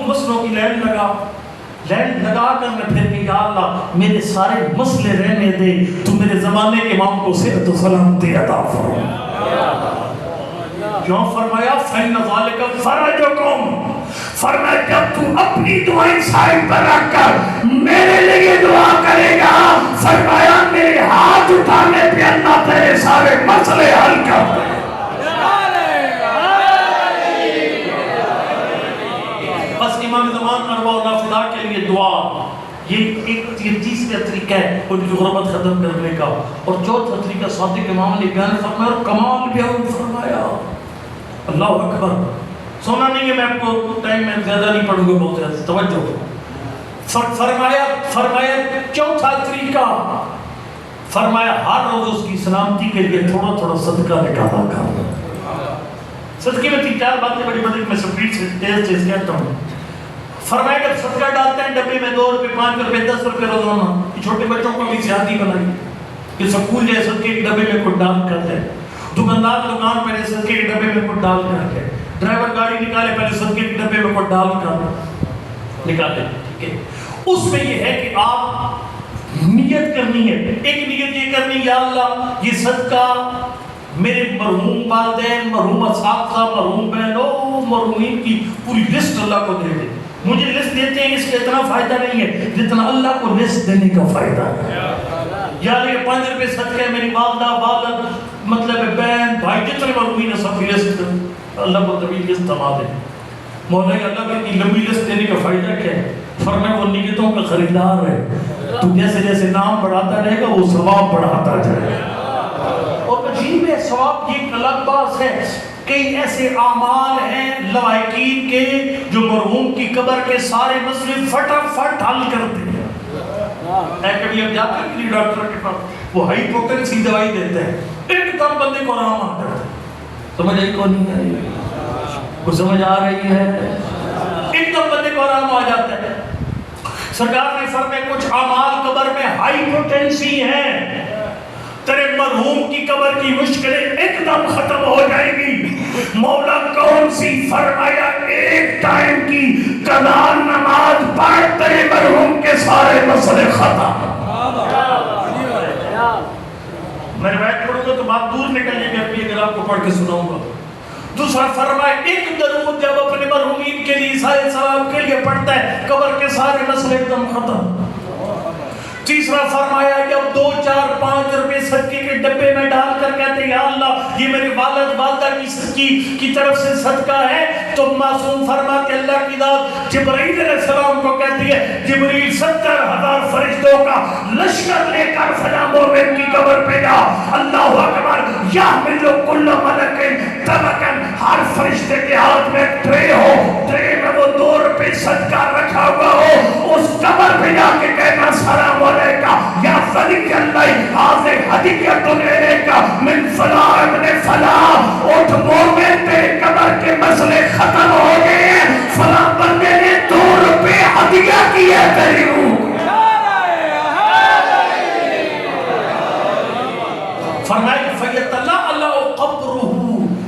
مسئلوں کی لائن لگا کر میں پھر کہ یا اللہ میرے سارے مسئلے رہنے دے تو میرے زمانے کے امام کو صحت و سلامتی عطا فرما کیوں فرمایا فَإِنَّ ذَلِكَ فَرَجُكُمْ فرمایا جب تو اپنی دعائیں سائن پر رکھ کر میرے لیے دعا کرے گا فرمایا میرے ہاتھ اٹھانے پہ اللہ تیرے سارے مسئلے حل کر دے بس امام زمان ارواح و نافذہ کے لیے دعا یہ ایک تیسرا طریقہ ہے ان کی غربت ختم کرنے کا اور چوتھا طریقہ صادق امام نے بیان فرمایا اور کمال بیان فرمایا اللہ اکبر سونا نہیں ہے میں آپ کو ٹائم میں زیادہ نہیں پڑھوں گا بہت زیادہ توجہ فرمایا چوتھا طریقہ فرمایا ہر روز اس کی سلامتی کے لیے تھوڑا تھوڑا صدقہ نکالا کرنا صدقے میں 3-4 باتیں بڑی بڑی میں سپریٹ سے تیز کہتا ہوں فرمایا جب صدقہ ڈالتے ہیں ڈبے میں 2 روپے 5 روپے 10 روپے روزانہ چھوٹے بچوں کو بھی سیاحتی بنائی کہ سکول جائے صدقے کے ڈبے میں کچھ ڈال کر دے دکاندار دکان پہلے صدقے کے ڈبے میں کچھ ڈال کر دے ڈرائیور گاڑی نکالے پہلے صدقے کے ڈبے میں کچھ ڈال کر نکالے ٹھیک ہے اس میں یہ ہے کہ آپ نیت کرنی ہے. ایک نیت یہ کرنی یا اللہ یہ صدقہ میرے مرحوم والدین، مرحوم اساتذہ، مرحوم بہنوں، مرحومین کی پوری لسٹ اللہ کو دے دے. مجھے لسٹ دیتے ہیں اس کا اتنا فائدہ نہیں ہے جتنا اللہ کو لسٹ دینے کا فائدہ ہے. یا یہ 5 روپے صدقہ ہے میری والدہ، والد، مطلب ہے بہن، بھائی، جتنے مرحومین ہیں سب کی لسٹ اللہ کو طویل لسٹ تما دے. مولا اللہ کی اتنی لمبی لسٹ دینے کا فائدہ کیا ہے؟ فرمایا وہ نیتوں کا خریدار ہے. تو جیسے جیسے نام بڑھاتا رہے گا وہ ثواب بڑھاتا جائے گا. اور عجیب ہے ثواب کی ایک الگ بات ہے. کئی ایسے اعمال ہیں لوائقین کے جو مرحوم کی قبر کے سارے مسئلے فٹافٹ حل کرتے ہیں. کبھی اب جاتے ہیں کسی ڈاکٹر کے پاس، وہ ہائی پوٹینسی دوائی دیتے ہیں، ایک دم بندے کو آرام آ جاتا ہے. سمجھ آئی کون نہیں آئی؟ وہ سمجھ آ رہی ہے؟ ایک دم بندے کو آرام آ جاتا ہے. سرکار نے فرمایا کچھ اعمال قبر میں ہائی پوٹینسی ہیں، تیرے مرحوم کی قبر کی مشکلیں ایک دم ختم ہو جائے گی. مولا کون سی؟ فرمایا ایک ٹائم کی قضا نماز پڑھ تیرے مرحوم کے سارے مسئلے ختم. میں روایت پڑھوں گا تو بات دور نکل جائے گی، اپنی اگر آپ کو پڑھ کے سناؤں گا. دوسرا فرمایا ایک درود جب اپنے مرحومین کے لیے سارے ثواب کے لیے پڑھتا ہے قبر کے سارے مسئلے ایک دم ختم. تیسرا فرمایا جب 2 4 5 روپے صدقے کے ڈبے میں ڈال کر کہتے ہیں یا اللہ یہ میرے والد والدہ کی طرف سے صدقہ ہے، تو معصوم فرماتے اللہ کی ذات جبرائیل علیہ السلام کو کہتی ہے جبرائیل 70,000 فرشتوں کا لشکر لے کر فلاں مومن کی قبر پہ جا. اللہ اکبر. یحمل کل ملک طبقا، ہر فرشتے کے ہاتھ میں ٹرے ہو، ٹرے میں وہ 2 روپے صدقہ رکھا ہوا ہو. اس قبر پہ جا کے کہنا سلام علیکہ یا فلک اللہ حاضر حدیقت علیکہ من فلاں ابن فلاں. اٹھ مومن تیرے قبر کے مسئلے ختم ہو گئے ہیں، فلاں بندے نے 2 روپے ہدیہ کیا تیری روح. فرمایا فیت اللہ اللہ قبرہ،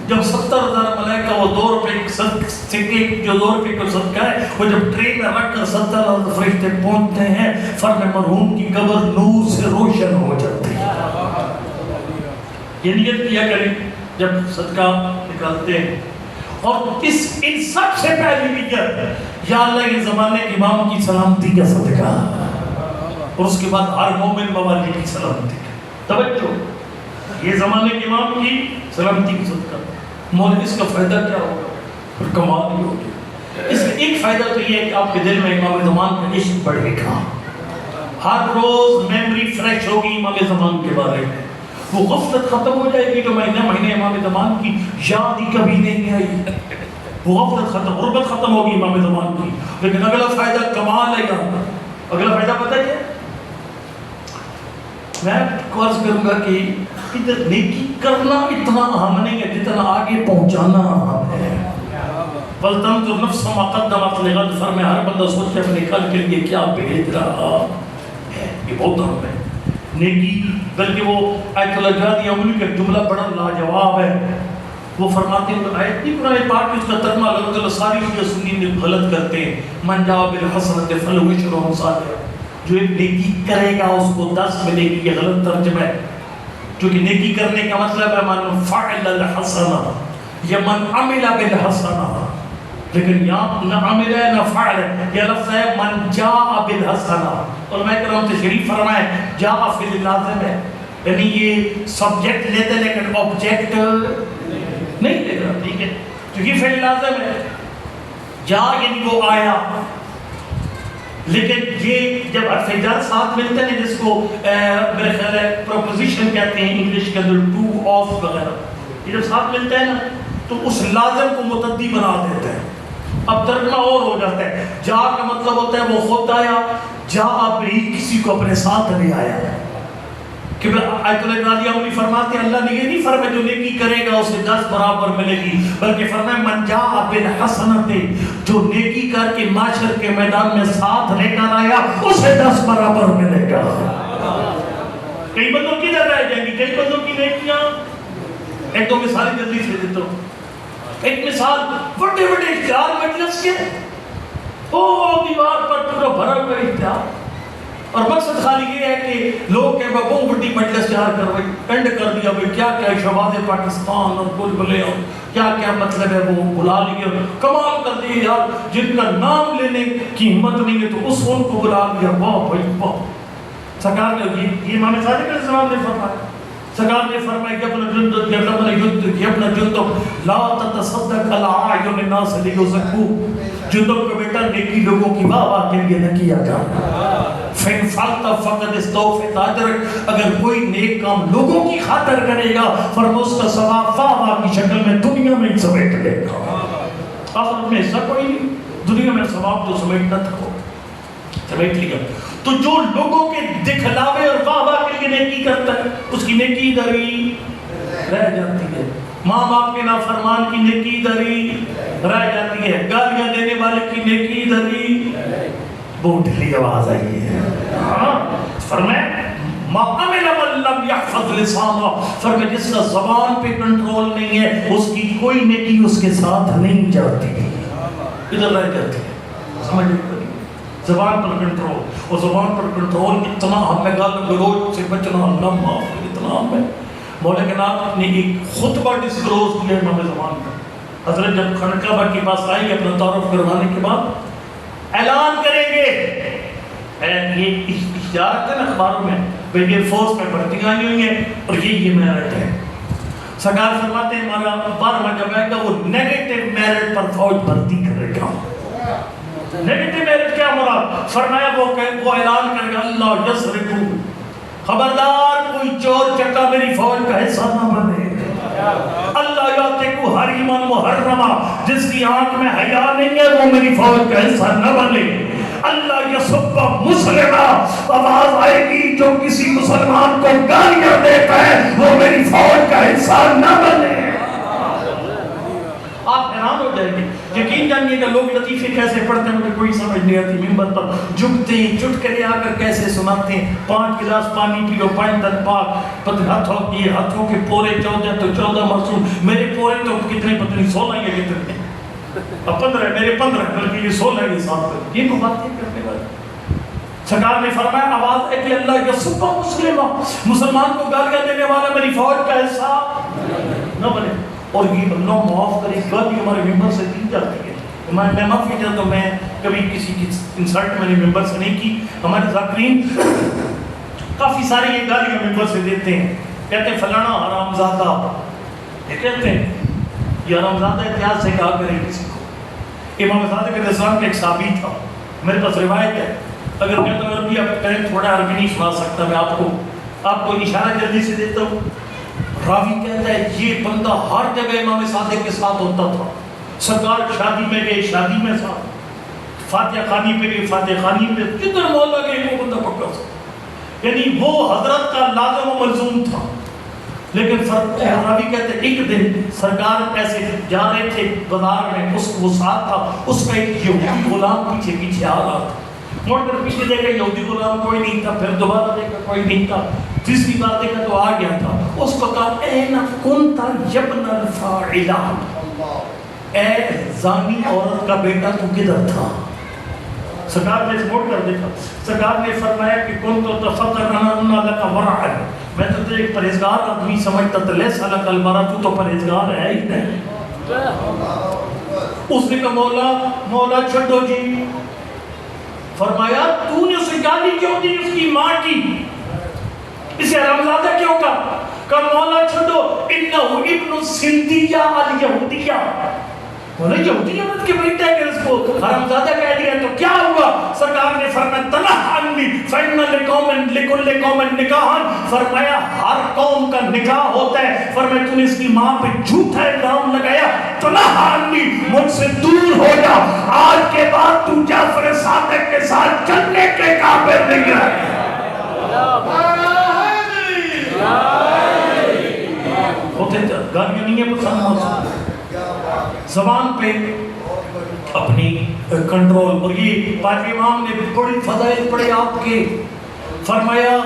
جب 70,000 ملائکہ وہ 2 روپے سکے جو 2 روپے کو صدقہ ہے وہ جب ٹرین میں رکھ کر 70,000 فرشتے پہنچتے ہیں، فرمایا مرحوم کی قبر نور سے روشن ہو جاتی ہے. یہ نیت کیا کریں جب صدقہ نکالتے ہیں. اور ان سب سے پہلی نیت یا اللہ یہ زمانے کے امام کی سلامتی کا صدقہ، اور اس کے بعد ہر مومن موالی کی سلامتی کا. توجہ، یہ زمانے کے امام کی سلامتی کی صدقہ. مولا اس کا فائدہ کیا ہوگا؟ پھر کمال ہی ہوگی. اس کا ایک فائدہ تو یہ ہے کہ آپ کے دل میں امام زمان کا عشق بڑھے گا. ہر روز میموری فریش ہوگی امام زمان کے بارے میں. وہ غفلت ختم ہو جائے گی کہ مہینے مہینے امام زمان کی یاد ہی کبھی نہیں آئی. وہ غفلت ختم، غربت ختم ہوگی امام زمان کی. لیکن اگلا فائدہ کمال ہے گا. اگلا فائدہ پتہ ہے؟ میں عرض کروں گا کہ ادھر نیکی کرنا اتنا اہم نہیں ہے جتنا آگے پہنچانا اہم ہے. وَلْتَنْظُرْ نَفْسٌ مَا قَدَّمَتْ لِغَدٍ، فرمائے ہر بندہ سوچے اپنے کل کے لیے کیا بھیج رہا ہے. یہ بہت اہم ہے نیکی. بلکہ وہ آیت اللہ جادی عملی کا جملہ بڑا لاجواب ہے. وہ فرماتے ہیں آیت نہیں قرآن پاک کی اس کا ترجمہ اللہ ساری چیزیں سنی غلط کرتے ہیں. مَنْ جَاءَ بِالْحَسَنَةِ فَلَهُ عَشْرُ أَمْثَالِهَا، جو ایک نیکی کرے گا اس کو 10 ملے گی. یہ غلط ترجمہ ہے، کیونکہ نیکی کرنے کا مطلب ہے من فعل الحسنہ یا من عمل بالحسنہ. لیکن یہاں نہ عمل ہے نہ فعل ہے، یہ لفظ ہے من جاء بالحسنہ. اور میں کہہ رہا ہوں تشریف فرمائے جاء فعل لازم ہے، یعنی یہ سبجیکٹ لیتے لیکن آبجیکٹ نہیں لے رہا. ٹھیک ہے، کیونکہ فعل لازم ہے. جاء یعنی وہ آیا، لیکن یہ جب حرف جر ساتھ ملتے ہیں جس کو میرے خیال ہے پروپوزیشن کہتے ہیں انگلش کے اندر، ٹو آف وغیرہ، یہ جب ساتھ ملتے ہیں نا تو اس لازم کو متعدی بنا دیتے ہیں. اب ترجمہ اور ہو جاتا ہے. جا کا مطلب ہوتا ہے وہ خود آیا، جا بھی کسی کو اپنے ساتھ لے آیا. کہ آیت اللہ علیہ وسلم فرماتے ہیں اللہ نے یہ نہیں فرمایا جو نیکی کرے گا اسے 10 برابر ملے گی، بلکہ فرمایا من جاء بالحسنۃ، جو نیکی کر کے معاشر کے میدان میں ساتھ لے کر آیا اسے 10 برابر ملے گا. کئی بندوں کی ادھر رہ جائیں گی، کئی بندوں کی نیکیاں. ایک دو مثالیں جلدی سے دیتا ہوں. ایک مثال بڑے بڑے اشتہار مجلس کے، او دیوار پر پورا بھرا ہوا اشتہار، اور مقصد خالی یہ ہے کہ لوگ کہ بہت بڑی مجلس تیار کر رہے اینڈ کر دیا بھائی کیا کیا شہباز پاکستان اور بلبلے اور کیا کیا مطلب ہے وہ بلا لیے کمال کر دیے یار جن کا نام لینے کی ہمت نہیں ہے تو اس ان کو بلا لیا واہ بھائی واہ سرکار نے یہ امام صادق علیہ السلام نے فرمایا سرکار نے فرمایا کہ ابن جندب لا تتصدق علی اعین الناس لیزکو جندب کا بیٹا نیکی لوگوں کی واہ واہ کے لیے نہ کیا جائے فین فالتا فقط استوفت اجرک اگر کوئی نیک کام لوگوں کی خاطر کرے گا فرمایا اس کا ثواب واہ واہ کی شکل میں دنیا میں ہی سمیٹ لے گا آخرت میں حصہ کوئی نہیں دنیا میں ثواب تو سمیٹنا تھا سمیٹ لیا تو جو لوگوں کے دکھلاوے اور واہ واہ کے لیے نیکی کرتا ہے اس کی نیکی دری رہ جاتی ہے ماں باپ کے نافرمان کی نیکی دری رہ جاتی ہے گالیاں دینے والے کی نیکی دری بہت ڈھلی آواز آئی ہے فرمائے ما عمل من لم يحفظ لسانہ فرمائے جس کا زبان پہ کنٹرول نہیں ہے اس کی کوئی نیکی اس کے ساتھ نہیں جاتی ادھر رہ جاتی ہے سمجھ نہیں زبان پر کنٹرول اور زبان پر کنٹرول اتنا ہم میں گال گلوچ سے بچنا اللہ معاف اتنا ہم میں مولا کے نام نے ایک خطبہ ڈسکلوز کیا امام زمان کا حضرت جب خانقاہ کے پاس آئی اپنا تعارف کروانے کے بعد اعلان کریں گے یہ اشارت ہے نا اخباروں میں ایئر فورس میں بھرتیاں آئی ہوئی ہیں اور یہ میرٹ ہے سرکار فرماتے ہیں ہمارا 12واں جب آئے گا وہ نیگیٹو میرٹ پر فوج بھرتی کرے گا نیگیٹو میرٹ کیا مراد فرمایا وہ اعلان کرے گا اللہ یسرکو خبردار کوئی چور چکا میری فوج کا حصہ نہ بنے اللہ یاتکو حریمان محرمہ جس کی آنکھ میں حیا نہیں ہے وہ میری فوج کا حصہ نہ بنے اللہ یسب مسلمہ آواز آئے گی جو کسی مسلمان کو گالیاں دیتا ہے وہ میری فوج کا حصہ نہ بنے آپ حیران ہو جائیں گے یقین جانیے کہ لوگ لطیفے کیسے پڑھتے ہیں مجھے کوئی سمجھ نہیں آتی ممبر پر جھکتے ہیں چٹکلے آ کر کیسے سناتے ہیں 5 گلاس پانی پیو 5 دن پاک ہاتھوں کے پورے 14 تو 14 معصوم میرے پورے تو کتنے پتہ نہیں 16 یا کتنے 15 میرے 15 بلکہ یہ 16 کے ساتھ یہ کو باتیں کرنے والے سرکار نے فرمایا آواز ہے کہ اللہ یسب مسلمہ مسلمان کو گالیاں دینے والا میری فوج کا حصہ نہ بنے اور یہ اللہ معاف کرے گالی ہمارے ممبر سے دی جاتی ہے میں معافی چاہتا ہوں میں کبھی کسی کی انسلٹ میں نے ممبر سے نہیں کی ہمارے ذاکرین کافی ساری یہ گالیاں ممبر سے دیتے ہیں کہتے ہیں فلانا حرام زادہ یہ کہتے ہیں یہ حرام زادہ اتحاد سے کہا کرے کسی کو امام صادق علیہ السلام کے ایک صحابی تھا میرے پاس روایت ہے اگر میں تو عربی آپ کہیں تھوڑا عربی نہیں سنا سکتا میں آپ کو اشارہ جلدی سے دیتا ہوں راوی کہتا ہے یہ بندہ ہر جگہ امام صادق کے ساتھ ہوتا تھا سرکار شادی میں گئے شادی میں ساتھ فاتحہ خانی پہ گئے فاتحہ خانی پہ جدھر مولا گئے وہ بندہ پکا تھا یعنی وہ حضرت کا لازم و ملزوم تھا لیکن راوی کہتے ہیں ایک دن سرکار ایسے جا رہے تھے بازار میں اس وہ ساتھ تھا اس کا ایک یہودی غلام پیچھے آ رہا تھا موڑ کر پیچھے دیکھا یہودی غلام کوئی نہیں تھا پھر دوبارہ دیکھا کوئی نہیں تھا تیسری بار دیکھا تو آ گیا تھا اس کو کہا این کنت یبن الفاعلہ اے زانی عورت کا بیٹا تو کدھر تھا سرکار نے موڑ کر دیکھا سرکار نے فرمایا کہ کن تو تفکرنا لکا ورع میں تو تجھے ایک پرہیزگار آدمی سمجھتا تھا لیسا لکا البرا تو پرہیزگار ہے ہی نہیں اس نے کہا مولا چھڑو جی فرمایا تو نے اسے گالی کیوں دی اس کی ماں کی اسے حرامزادہ کیوں کہا مولا چھڑو انہو ابن سندیہ الیہودیہ بولے یہودی عورت کے بیٹے کہ اس کو حرامزادہ کہہ دیا تو کیا ہوا سرکار نے فرمایا تنح عنی فإن لکل قوم نکاحا فرمایا ہر قوم کا نکاح ہوتا ہے فرمایا تو نے اس کی ماں پہ جھوٹا الزام لگایا تنح عنی مجھ سے دور ہو جا آج کے بعد تو جعفر صادق کے ساتھ چلنے کے قابل نہیں رہے ہوتے گالیاں نہیں ہے پسند موسیقی زبان پہ اپنی کنٹرول اور یہ پاک امام نے بڑی فضائل پڑے آپ کے فرمایا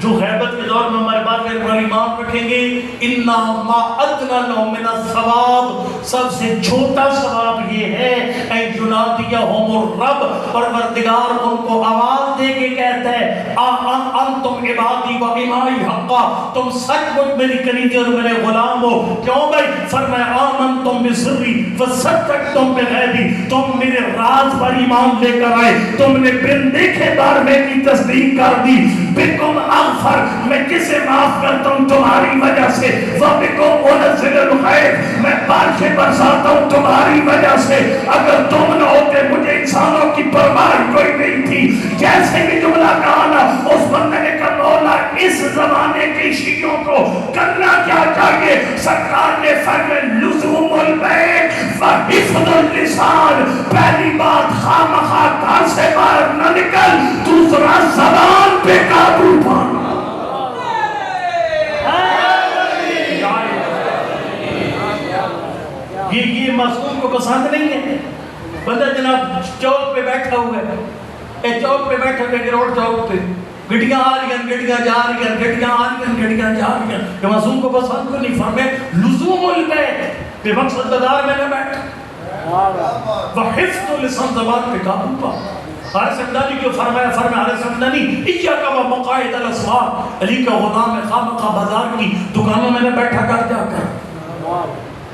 جو غیبت کے دور میں ہمارے بات میں قرآن امام رکھیں گے اِنَّا مَا أَدْنَا لَهُ مِنَ الثَّوَابِ سب سے چھوٹا ثواب یہ ہے اے جنادی ونادیہم الرب، پروردگار ان کو آواز دے کے کہتا ہے انتم عبادی و امائی حقا، تم سچ مچ میری کلیجے اور میرے غلام ہو. کیوں بھائی؟ فرمایا آمنتم بسری وصدقتم بغیبی، تم میرے راز پر ایمان لے کر آئے، تم نے بن دیکھے بار میں کی تصدیق کر دی. بکم اغفر، میں کسے معاف کرتا ہوں تمہاری وجہ سے. وبکم انزل الغیث، میں بارشیں برساتا ہوں تمہاری وجہ سے. اگر تم نہ ہوتے مجھے انسانوں کی پرواہ کوئی نہیں تھی. جیسے بھی جملہ کہا نا، اس بندے نے کہا مولا اس زمانے کے شیعوں کو کرنا کیا چاہیے؟ سرکار نے فرمایا لزوم البیت وحفظ اللسان. پہلی بات خامخواہ گھر سے باہر نہ نکل، دوسرا زبان پہ قابو پانا. یہ معصوم کو پسند نہیں ہے. بندہ جناب چوک پہ بیٹھا ہوا ہے، چوک پہ بیٹھا ہے گروڑ چوک پہ، گڈیاں آ رہی ہیں گڈیاں جا رہی ہیں، گڈیاں آ رہی ہیں گڈیاں جا رہی ہیں. یہ معصوم کو پسند کو نہیں. فرمایا لزوم البیت، بے مقصد بازار میں نہ بیٹھ، وحفظ اللسان، زبان پہ قابو پا. حارث حمدانی کو فرمایا حارث حمدانی ایاک و مقاعد الاسواق، علی کا غلام ہے، خامخواہ بازار کی دکانوں میں نہ بیٹھا کر جا کر.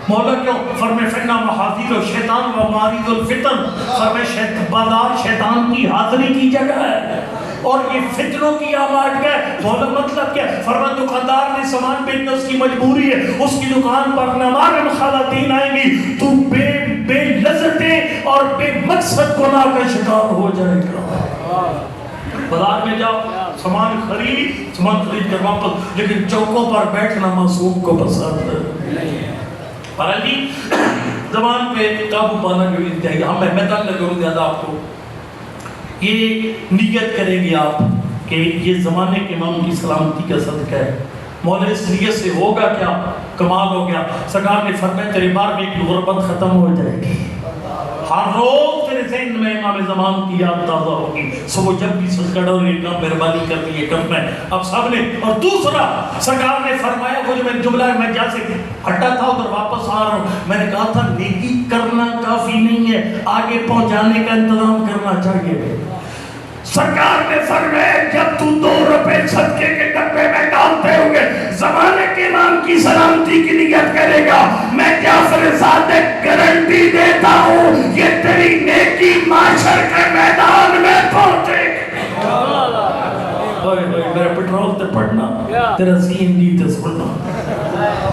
مولا کیوں؟ فرمائے فِنَّا مَحَاذِيرُ الشَّيْطَانُ وَمَارِيدُ الْفِتَنُ، فرمائے بازار شیطان کی حاضری کی جگہ ہے اور یہ فتنوں کی آماج ہے. مولا مطلب کیا؟ فرمائے دکاندار نے سامان بیچنا اس کی مجبوری ہے، اس کی دکان پر نمارم خواتین آئیں گی، تو بے لذتیں اور بے مقصد گناہ کا شکار ہو جائے گا. بازار میں جاؤ، سامان خرید کر واپس، لیکن چوکوں پر بیٹھنا معصوم کو پسند ہے. پرانی زبان پہ قابو پانا جو انتہائی ہم میں تنگ نہ کروں زیادہ آپ کو. یہ نیت کریں گے آپ کہ یہ زمانے کے امام کی سلامتی کا صدقہ ہے. مولا اس نیت سے ہوگا کیا؟ کمال ہو گیا. سرکار نے فرمایا تیرے بار میں کی غربت ختم ہو جائے گی. ہر روز تیرے ذہن میں امام زمان کی یاد تازہ ہوگی. سو جب بھی صدقہ ڈالو یہ کام مہربانی کرنی ہے کرنا ہے اب سب نے. اور دوسرا سرکار نے فرمایا وہ جو میں جملہ ہے، میں جیسے ہٹا تھا ادھر واپس آ رہا ہوں، میں نے کہا تھا نیکی کرنا کافی نہیں ہے، آگے پہنچانے کا انتظام کرنا چاہیے. سرکار نے فرمایا جب تو 2 روپے صدقے کے ڈبے میں ڈالتے ہوئے زمانے کے امام کی سلامتی کی نیت کرے گا، میں جعفر صادق گارنٹی دیتا ہوں یہ تیری نیکی معاشر کے میدان میں پہنچے گی. میرا پٹرول تے پڑھنا تیرا سین دی تے سننا.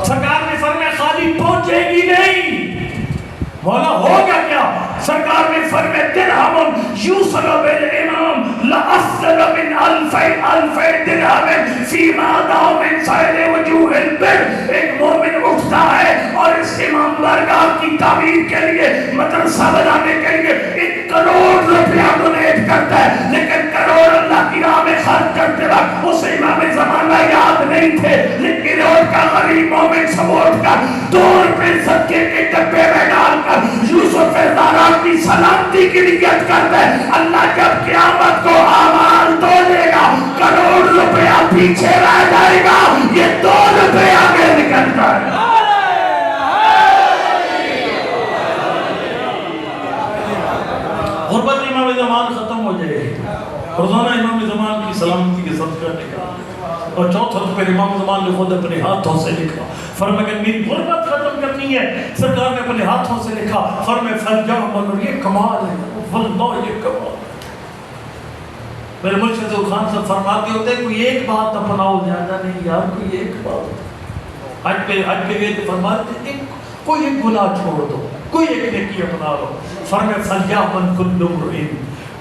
سرکار نے فرمایا خالی پہنچے گی نہیں. مولا ہوگا کیا؟ سرکار نے فرمایا درہم یوصل بالامام لافضل من الف درہم فیما دعا من سائر وجوہ البر. ایک مومن اٹھتا ہے اور اس امام بارگاہ کی تعمیر کے لیے مدرسہ بنانے کے لیے 1 کروڑ روپیہ ڈونیٹ کرتا ہے، لیکن کروڑ اللہ کی راہ میں خرچ کرتے وقت اس امام زمانہ یاد نہیں تھے، لیکن روز کا غریب مومن سپورٹ کر 2 روپے صدقے کے ڈبے میں ڈال کر یوسف زارا کی سلامتی کی نیت کرتا ہے. اللہ جب قیامت کو اعمال تولے گا، کروڑ روپیہ پیچھے رہ جائے گا، یہ 2 روپے آگے نکلتا ہے. غربت امام زمان ختم ہو جائے گی. روزانہ امام زمان کی سلامتی کے صدقہ نکلا. اور چوتھا پھر امام زمان نے خود اپنے ہاتھوں سے لکھا. فرمایا کہ میری غربت ختم کرنی ہے، سرکار نے اپنے ہاتھوں سے لکھا. فرمایا فَلْجَعْمَلُ، یہ کمال ہے واللہ یہ کمال. میرے مرشد خان صاحب فرماتے ہوتے ہیں کوئی ایک بات اپناؤ، زیادہ نہیں یار، کوئی ایک بات. حج پہ گئے تو فرماتے ہیں کوئی ایک گناہ چھوڑ دو، کوئی ایک نیکی اپنا لو. فرمایا فَلْيَعْمَلْ كُلُّ امْرِئٍ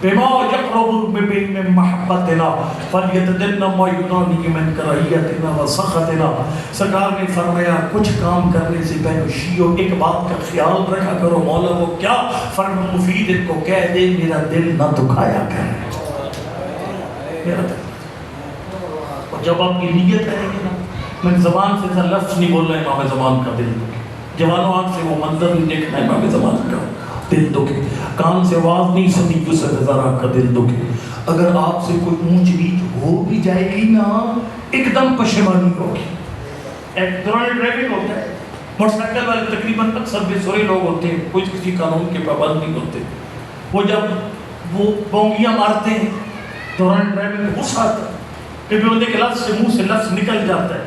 بما يقرب من محبتنا فليتدن ما ينانی من کراہیتنا و سخطنا. سرکار نے فرمایا کچھ کام کرنے سے پہلے شیعوں ایک بات کا خیال رکھا کرو. مولا وہ کیا؟ فرمایا مفید ان کو کہہ دے میرا دل نہ دکھایا کر. اور جب آپ کی نیت کریں گے نا، میں زبان سے لفظ نہیں بول رہا امام زمان کا دل دکھے، جوانوں آنکھ سے وہ منظر نہیں دیکھنا امام زمان کا دل دکھے، کان سے آواز نہیں سنی یوسف زارا کا دل دکھے. اگر آپ سے کوئی اونچ نیچ ہو بھی جائے گی نا، ایک دم پشیمانی ہوگی. ایک دوران ڈرائیونگ ہوتا ہے، موٹر سائیکل والے تقریباً اکثر بے سورے لوگ ہوتے ہیں، کوئی کسی قانون کے پابند نہیں ہوتے. وہ جب وہ بونگیاں مارتے ہیں دوران ڈرائیونگ میں غصہ آتا ہے کہ بندے کے لفظ سے منہ سے لفظ نکل جاتا ہے.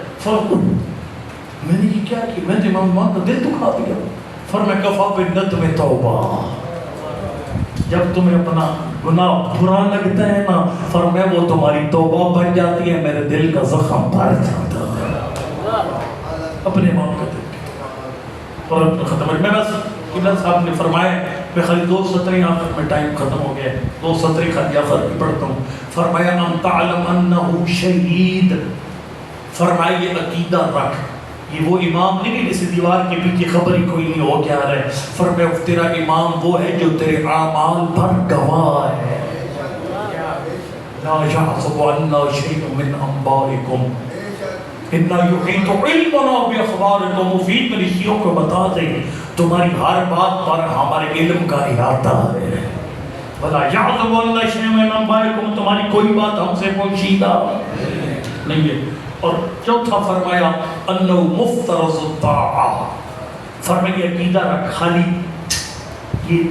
میں نے یہ کیا کی؟ میں تو امام کا دل دکھا دیا. فرمایا کفا بالندم توبہ. جب تمہیں اپنا گناہ برا لگتا ہے نا، فرمایا وہ تمہاری توبہ بن جاتی ہے، میرے دل کا زخم بھر جاتا ہے. اپنے امام کا دل اور ختم. میں بس قبلہ صاحب نے فرمایا، میں خالی 2 سطریں آخر میں ٹائم ختم ہو گیا، 2 سطریں خالی آخر میں پڑھتا ہوں. فرمایا ان تعلم انہ شہید. فرمایا یہ عقیدہ رکھ، یہ وہ امام نہیں جسے دیوار کے پیچھے خبر ہی کوئی نہیں ہو کیا رہا ہے. فرمایا تیرا امام وہ ہے جو تیرے اعمال پر گواہ ہے. لا يحسب عنا شيء من انبائكم ان يحيط علمنا باخباركم. مفید ملکیوں کو بتا دیں تمہاری ہر بات پر ہمارے علم کا احاطہ ہے. ولا يحسب عنا شيء من انبائكم، تمہاری کوئی بات ہم سے پوشیدہ نہیں ہے. اور چوتھا فرمایا انہ مفترض الطاعہ. فرمایا عقیدہ رکھ، خالی یہ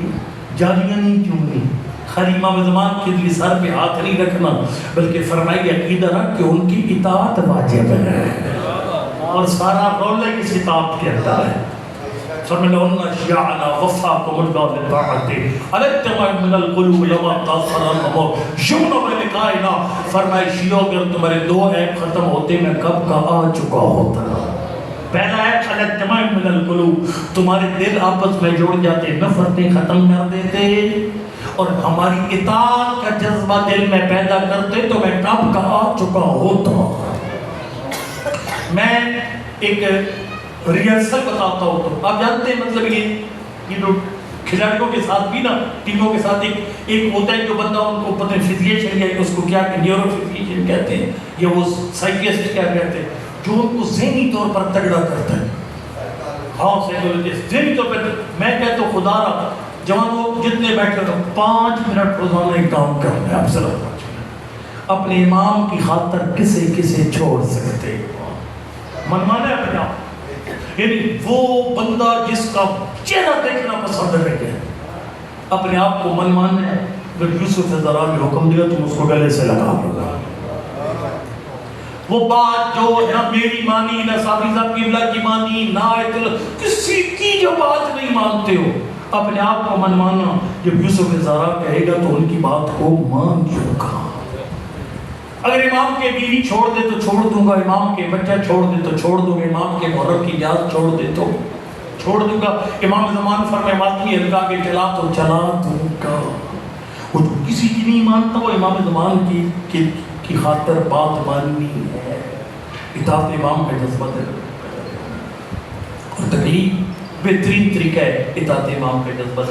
جالیاں نہیں چونی، خالی امام زمان کے لیے سر پہ ہاتھ نہیں رکھنا، بلکہ فرمایا عقیدہ رکھ کہ ان کی اطاعت واجب ہے اور سارا رول اس اطاعت کے اندر ہے. فرمایا ان شیعنا وفاکم اللہ لطاعت الاتماع من القلوب لما تاخر الامر یمن بلقائنا. فرمایا شیعوں اگر تمہارے 2 عیب ختم ہوتے میں کب کا آ چکا ہوتا. پہلا عیب الاتماع من القلوب، تمہارے دل آپس میں جوڑ جاتے، نفرتیں ختم کر دیتے اور ہماری اطاعت کا جذبہ دل میں پیدا کرتے تو میں کب کا آ چکا ہوتا. میں ایک ریہرسل بتاتا ہوں تو آپ جانتے ہیں مطلب یہ جو کھلاڑیوں کے ساتھ بھی نا، ٹیموں کے ساتھ ایک ہوتا ہے جو بندہ ان کو پتہ فزیشین یا اس کو کیا کہ نیورو فزیشین کہتے ہیں یا وہ سائیکسٹ کیا کہتے ہیں، جو ان کو ذہنی طور پر تگڑا کرتا ہے. ہاں سائیکولوجسٹ ذہنی طور پر. میں کہتا ہوں خدا را جوانوں جتنے بیٹھے ہو 5 منٹ روزانہ ایک کام کرنا ہے. آپ صرف اپنے امام کی خاطر کسے کسے چھوڑ سکتے ہو. منمانا ہے اپنے آپ، یعنی وہ بندہ جس کا چہرہ دیکھنا پسند ہے، اپنے آپ کو من ماننا ہے. اگر یوسف ذرا نے حکم دیا تم اس کو گلے سے لگا لو. وہ بات جو نہ میری مانی، نہ صابری صاحب قبلہ کی مانی، نہ آیت اللہ، کسی کی جو بات نہیں مانتے ہو، اپنے آپ کو من ماننا. جب یوسف ذرا کہے گا تو ان کی بات کو مان کیوں کہا. اگر امام کے بیوی چھوڑ دے تو چھوڑ دوں گا، امام کے بچہ چھوڑ دے تو چھوڑ دوں گا، امام کے محرم کی اجازت چھوڑ دے تو چھوڑ دوں گا. امام زمان فرمائے ماتمی ہلکا کے چلا تو چلا دوں گا. وہ جو کسی کی نہیں مانتا وہ امام زمان کی خاطر بات ماننی ہے. اطاعت امام کا جذبہ ہے اور تکلیف بہترین طریقہ ہے اطاعت امام کا جذبہ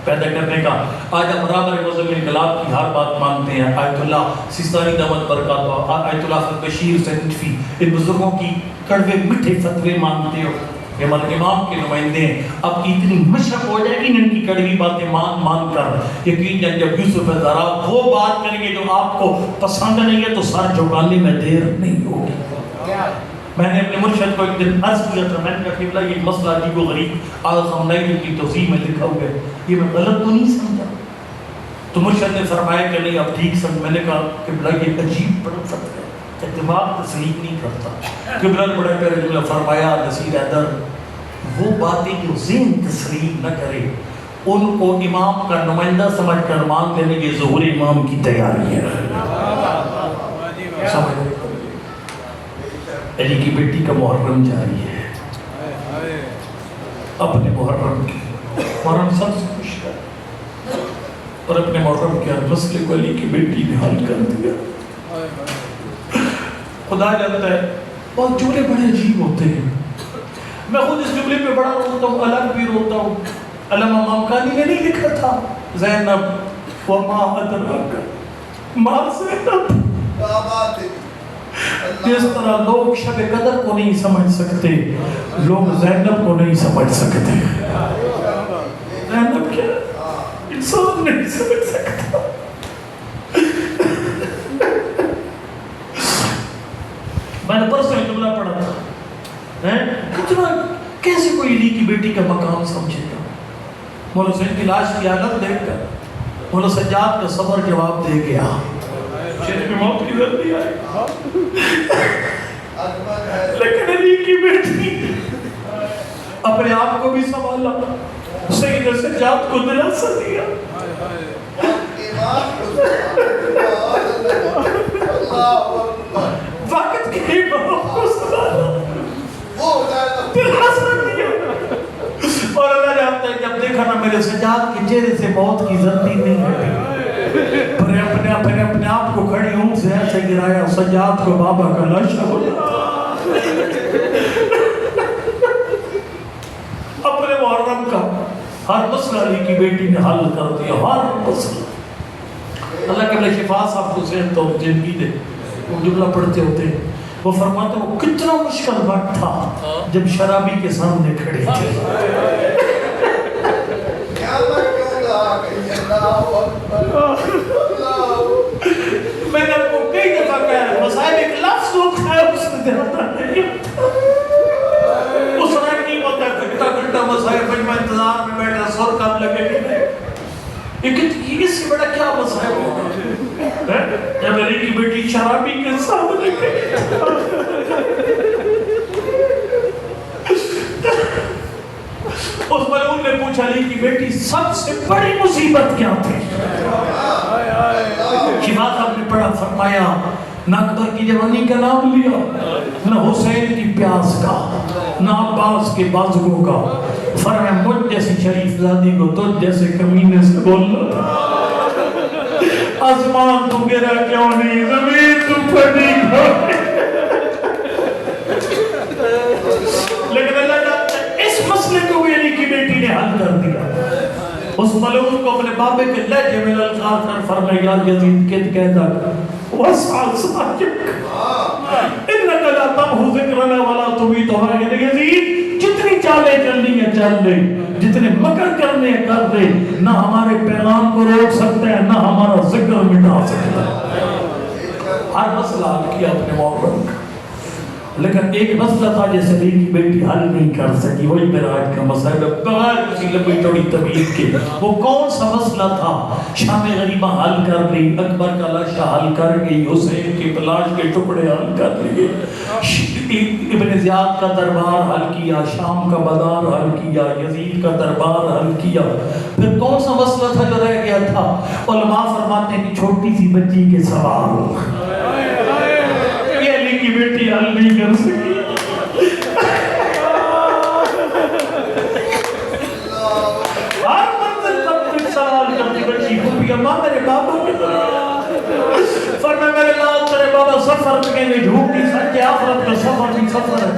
پیدا کرنے کا. آج ہم برابر موضوع انقلاب کی ہر بات مانتے ہیں. آیت اللہ سیستانی دامت برکاتہ، آیت اللہ بشیر سے نجفی، ان بزرگوں کی کڑوے میٹھے فتوے مانتے ہو. یہ ہمارے امام کے نمائندے ہیں. اب کی اتنی مشق ہو جائے گی ان کی کڑوی باتیں مان مان کر، یقین جان جب یوسف ذرا وہ بات کریں گے جو آپ کو پسند نہیں ہے تو سر جھکانے میں دیر نہیں ہوگی. میں نے اپنے مرشد کو ایک دن عرض کیا تھا، میں نے کہا قبلہ یہ مسئلہ عجیب و غریب آغا خامنائی کی توضیح میں لکھا ہوا ہے، یہ میں غلط تو نہیں سمجھا؟ تو مرشد نے فرمایا کہ نہیں آپ ٹھیک سمجھ. میں نے کہا قبلہ یہ عجیب بڑا فتویٰ ہے، دماغ تسلیم نہیں کرتا. قبلہ نے بڑے پیارے جملہ فرمایا، نصیر حیدر وہ باتیں جو ذہن تسلیم نہ کرے ان کو امام کا نمائندہ سمجھ کر مان لینے کی ظہور امام کی تیاری ہے. سمجھ علی کی بیٹی کا محرم جاری ہے، اپنے محرم کی محرم سب سے خوش کر اور اپنے محرم کے ہر مسئلے کو علی کی بیٹی نے حل کر دیا. خدا جانتا ہے بہت جملے بڑے عجیب ہوتے ہیں. میں خود اس جملے پہ بڑا روتا ہوں، الگ بھی روتا ہوں. علامہ مامکانی نے نہیں لکھا تھا زینب وما ادراک ما زینب. جس طرح لوگ شب قدر کو نہیں سمجھ سکتے، لوگ زینب کو نہیں سمجھ سکتے. زینب کیا انسان نہیں سمجھ سکتا. میں نے پرسوں ایک جملہ پڑھا تھا، کتنا کیسے کوئی علی کی بیٹی کا مقام سمجھے گا. مولا حسین کی لاش کی حالت دیکھ کر مولا سجاد کا صبر جواب دے گیا، شیر میں موت کی ضرورت آئے، لیکن علی کی بیٹی اپنے آپ کو بھی سنبھالا، سید سجاد کو دلاسا دیا، وقت کے باپ کو سنبھالا، دلاسا دیا، اور اللہ جانتا ہے جب دیکھا نا میرے سجاد کے چہرے سے موت کی زردی نہیں ہٹی، پھر اپنے آپ کو کھڑی اونٹ سے ایسے گرایا، سجاد کو بابا کا لاشا بولا، اپنے محرم کا ہر مسئلہ علی کی بیٹی نے حل کر دیا، ہر مسئلہ۔ اللہ کے لئے شفا صاحب کو صحت تو جنگی دے، وہ جملہ پڑھتے ہوتے ہیں، وہ فرماتے وہ کتنا مشکل وقت تھا جب شرابی کے سامنے کھڑے تھے، میں نے آپ کو کئی دفعہ کہا ہے مسائب ایک لفظ ہوتا ہے اس نے دیتا نہیں اس رائے نہیں ہوتا ہے گھنٹا مسائب میں انتظار میں بیٹھا سور کام لگے یہ اس سے بڑا کیا مسائب ہوگا جب میری کی بیٹی شرابی کے سامنے اس ملعون نے پوچھا علی کی بیٹی سب سے بڑی مصیبت کیا تھی؟ شفا صاحب نے پڑھا فرمایا نہ اکبر کی جوانی کا نام لیا، نہ حسین کی پیاس کا، نہ عباس کے بازگوں کا، فرمایا مجھ جیسی شریف زادی کو تجھ جیسے کمینے سے بولنا تھا، آسمان تو گرا کیوں نہیں، زمین تو پھٹی کیوں نہیں، لیکن اللہ جانتا ہے اس مسئلے کو بھی علی کی بیٹی نے حل کر دیا۔ اس ملعون کو اپنے بابے کے لہجے میں للکار کر فرمایا یا یزید کت کہتا وَاسْعَ صَاحِبْكَ اِنَّكَ لَا تَمْحُ ذِكْرَنَا وَلَا تُمِيتُهَا، یعنی یزید جتنی چالیں چلنی ہے چل دے، جتنے مکر کرنے ہیں کر دے، نہ ہمارے پیغام کو روک سکتے ہیں نہ ہمارا ذکر مٹا سکتے ہیں۔ ہر مسئلہ حل کیا اپنے محرم کا، لیکن ایک مسئلہ تھا جیسے علی کی بیٹی حل نہیں کر سکی، وہی معراج کا مسئلہ بغیر کسی لمبی چوڑی طویل کے۔ وہ کون سا مسئلہ تھا؟ شام غریبہ حل کر لی، اکبر کا لاشا حل کر گئی، حسین کی لاش کے ٹکڑے حل کر لیے، ابن زیاد کا دربار حل کیا، شام کا بازار حل کیا، یزید کا دربار حل کیا۔ پھر کون سا مسئلہ تھا جو رہ گیا تھا؟ علماء فرماتے ہیں کہ چھوٹی سی بچی کے سوال کی بیٹی حل نہیں کر سکی۔ ہر منزل پر سوال کرتی بچی کو بھی اماں میرے بابا کے فرمایا میرے لال تیرے بابا سفر میں گئے، جھوٹی سچے آخرت کا سفر نہیں سفر ہے،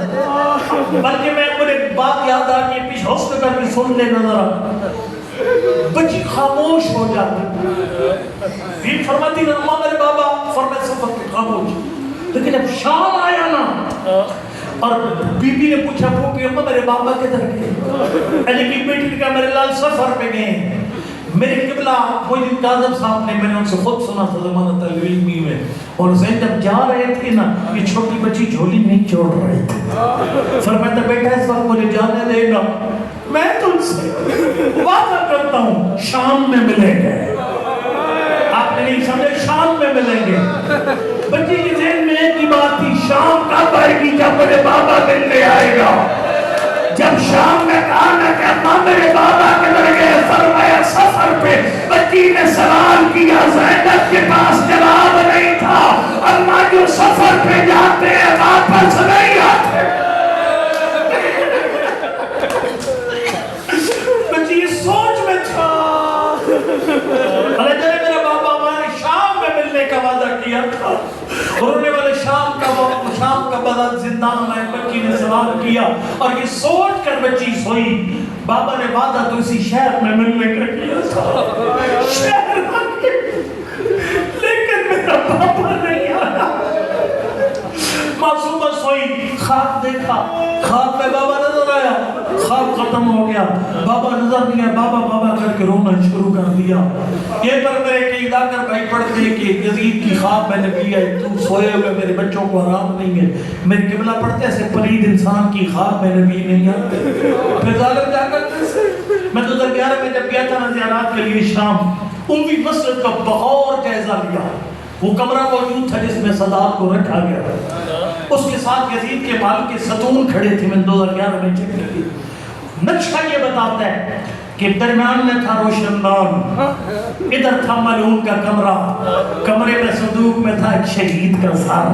بلکہ میں مجھے بات یاد آ کہ پیش حسن کر کے سن لے نظر بچی خاموش ہو جاتی، فرماتی اماں میرے بابا، فرمایا سفر کے خاموش، لیکن جب شام آیا نا اور بی بی نے پوچھا پھوپھی اماں میرے بابا کدھر گئے؟ علی کی بیٹی نے کہا میرے لال سفر پہ گئے۔ میرے قبلہ محی کاظم صاحب نے، میں نے ان سے خود سنا تھا زمانہ علمی میں، اور حسین جب جا رہے تھے نا یہ چھوٹی بچی جھولی نہیں چھوڑ رہے تھے، فرمایا تھا بیٹا اس وقت مجھے جانے دے گا، میں تم سے وعدہ کرتا ہوں شام میں ملیں گے۔ آپ نے نہیں سمجھے شام میں ملیں گے۔ بچی کی ذہن میں ایک ہی بات تھی شام کب آئے گی؟ جب میرے بابا ملنے آئے گا۔ جب شام میں کہا نا کہ اماں میرے بابا کدھر گئے، فرمایا سفر پہ، بچی نے سوال کیا، زینب کے پاس جواب نہیں تھا، اماں جو سفر پہ جاتے ہیں واپس نہیں آتے۔ بچی سوچ میں تھا، اللہ جانے میرا بابا ہمارے شام میں ملنے کا وعدہ کیا تھا، انہوں نے والے شام کا بدل زندان میں بچی نے سوال کیا، اور یہ سوچ کر بچی سوئی بابا نے وعدہ تو اسی شہر میں ملنے کا کیا تھا، شہر آگے لیکن میرا بابا نہیں آیا۔ معصومہ سوئی، خواب دیکھا، خواب میں بابا نظر آیا، خواب ختم ہو گیا، بابا نظر نہیں آیا، بابا بابا کر کے رونا شروع کر دیا۔ یہ پر میرے کئی ڈاکٹر بھائی پڑھتے کہ یزید کی خواب میں نے کیا ہے، تو سوئے ہوئے میرے بچوں کو آرام نہیں ہے، میرے قبلہ پڑھتے ایسے پلید انسان کی خواب میں نبی نہیں آتے۔ پھر ظالم جا کر میں تو در 2011 میں جب گیا تھا نا زیارات کے لیے شام، اموی مسجد کا بغور جائزہ لیا. وہ کمرہ موجود تھا جس میں صدات کو رکھا گیا تھا. اس کے ساتھ یزید کے مال کے ستون کھڑے تھے. میں 2011 میں چیک کیا. نقشہ یہ بتاتا ہے کہ درمیان میں تھا روشن دان، ادھر تھا ملعون کا کمرہ، کمرے میں صندوق میں تھا ایک شہید کا سر.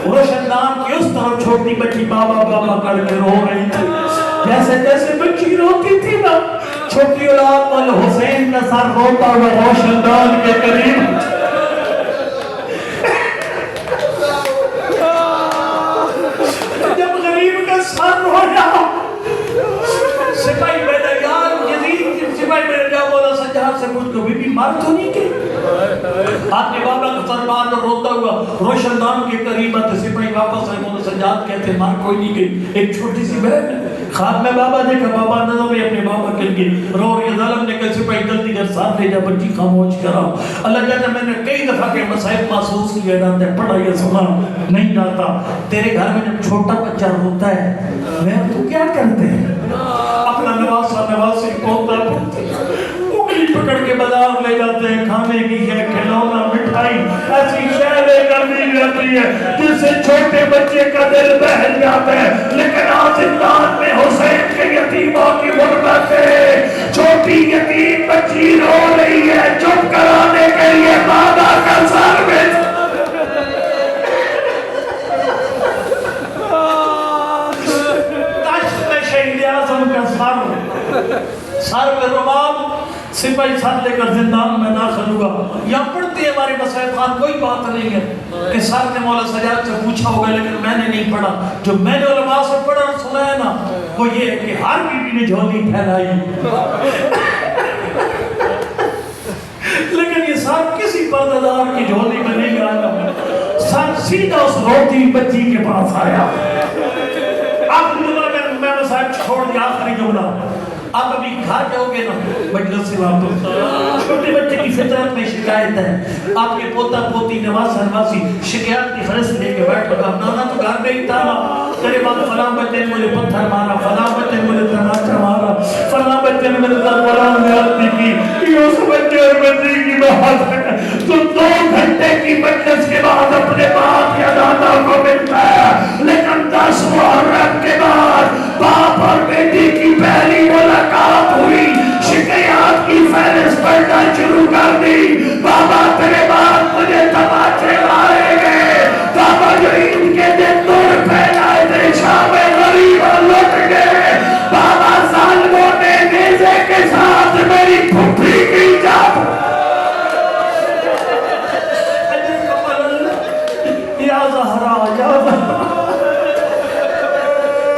روشن دان کی اس طرف چھوٹی بچی بابا بابا کر کے رو رہی تھی. جیسے جیسے بچی روتی تھی نا، چھوٹی اولاد والا حسین کا سر روتا ہوا روشن دان کے قریب. جب غریب کا سر رویا، سپاہی بیٹھا یار یزید سپاہی بیٹھا جا بولا سجاد سے پوچھ کبھی بھی مار تو نہیں کی. آپ نے بابا کا سر مار کر روتا ہوا روشن دان کے قریب آتے. سپاہی واپس آئے بولا سجاد کہتے مار کوئی نہیں گئی، ایک چھوٹی سی بہن ہے. خواب میں بابا دیکھا، بابا نظر میں اپنے بابا کے لیے رو رہی. ظالم نے کہا سپاہی جلدی کر ساتھ لے جا، بچی خاموش کرا. اللہ جانا میں نے کئی دفعہ کے مسائب محسوس کیا جاتا ہے، پڑھا یا سنا نہیں جاتا. تیرے گھر میں جب چھوٹا بچہ روتا ہے تو کیا کرتے ہیں؟ اپنا نواسا نواسی پوتا پوتی انگلی پکڑ کے بازار لے جاتے ہیں. کھانے کی ہے کھلونا مٹھائی ایسی شے لے کر دی جاتی ہے جس سے چھوٹے بچے کا دل بہل جاتا ہے. لیکن آج زندان میں حسین کے یتیموں کی غربت ہے. چھوٹی یتیم بچی رو رہی ہے، چپ کرانے کے لیے بابا کا سر میں سر پہ رومال. سپاہی سر لے کر زندان میں داخل ہوا. یا پڑھتے ہیں ہمارے مسائب خان، کوئی بات نہیں ہے کہ سر نے مولا سجاد سے پوچھا ہوگا، لیکن میں نے نہیں پڑھا. جو میں نے علماء سے پڑھا اور سنا ہے نا، وہ یہ ہے کہ ہر بیوی نے جھولی پھیلائی لیکن یہ سر کسی پردہ کی جھولی میں نہیں آیا. سر سیدھا اس روتی بچی کے پاس آیا. آپ میں مسائب چھوڑ دیا. آخری جملہ، آپ ابھی گھر جاؤ گے نا مجلس سے واپس، چھوٹے بچے کی فطرت میں شکایت ہے. آپ کے پوتا پوتی نواسا نواسی شکایت کی فہرست لے کے بیٹھ لگا. نانا تو گھر میں ہی تھا نا، تیرے بعد فلاں بچے نے مجھے پتھر مارا، فلاں بچے نے مجھے تماچا مارا، فلاں بچے نے میرے ساتھ فلاں زیادتی کی. یہ اس بچے اور بچی کی بات ہے. تو 2 گھنٹے کی مجلس کے بعد اپنے باپ یا دادا کو ملتا ہے، لیکن 10 محرم کے بعد باپ اور بیٹی کی پہلی ملاقات ہوئی. شکایات کی فہرست پڑھنا شروع کر دی. بابا تیرے بعد مجھے تماچے مارے گئے. بابا جو عید کے دن دور پھیلائے تھے شام غریب لٹ گئے. بابا ظالموں نے نیزے کے ساتھ میری پھپھی کی جات یا زہرا یا زہرا.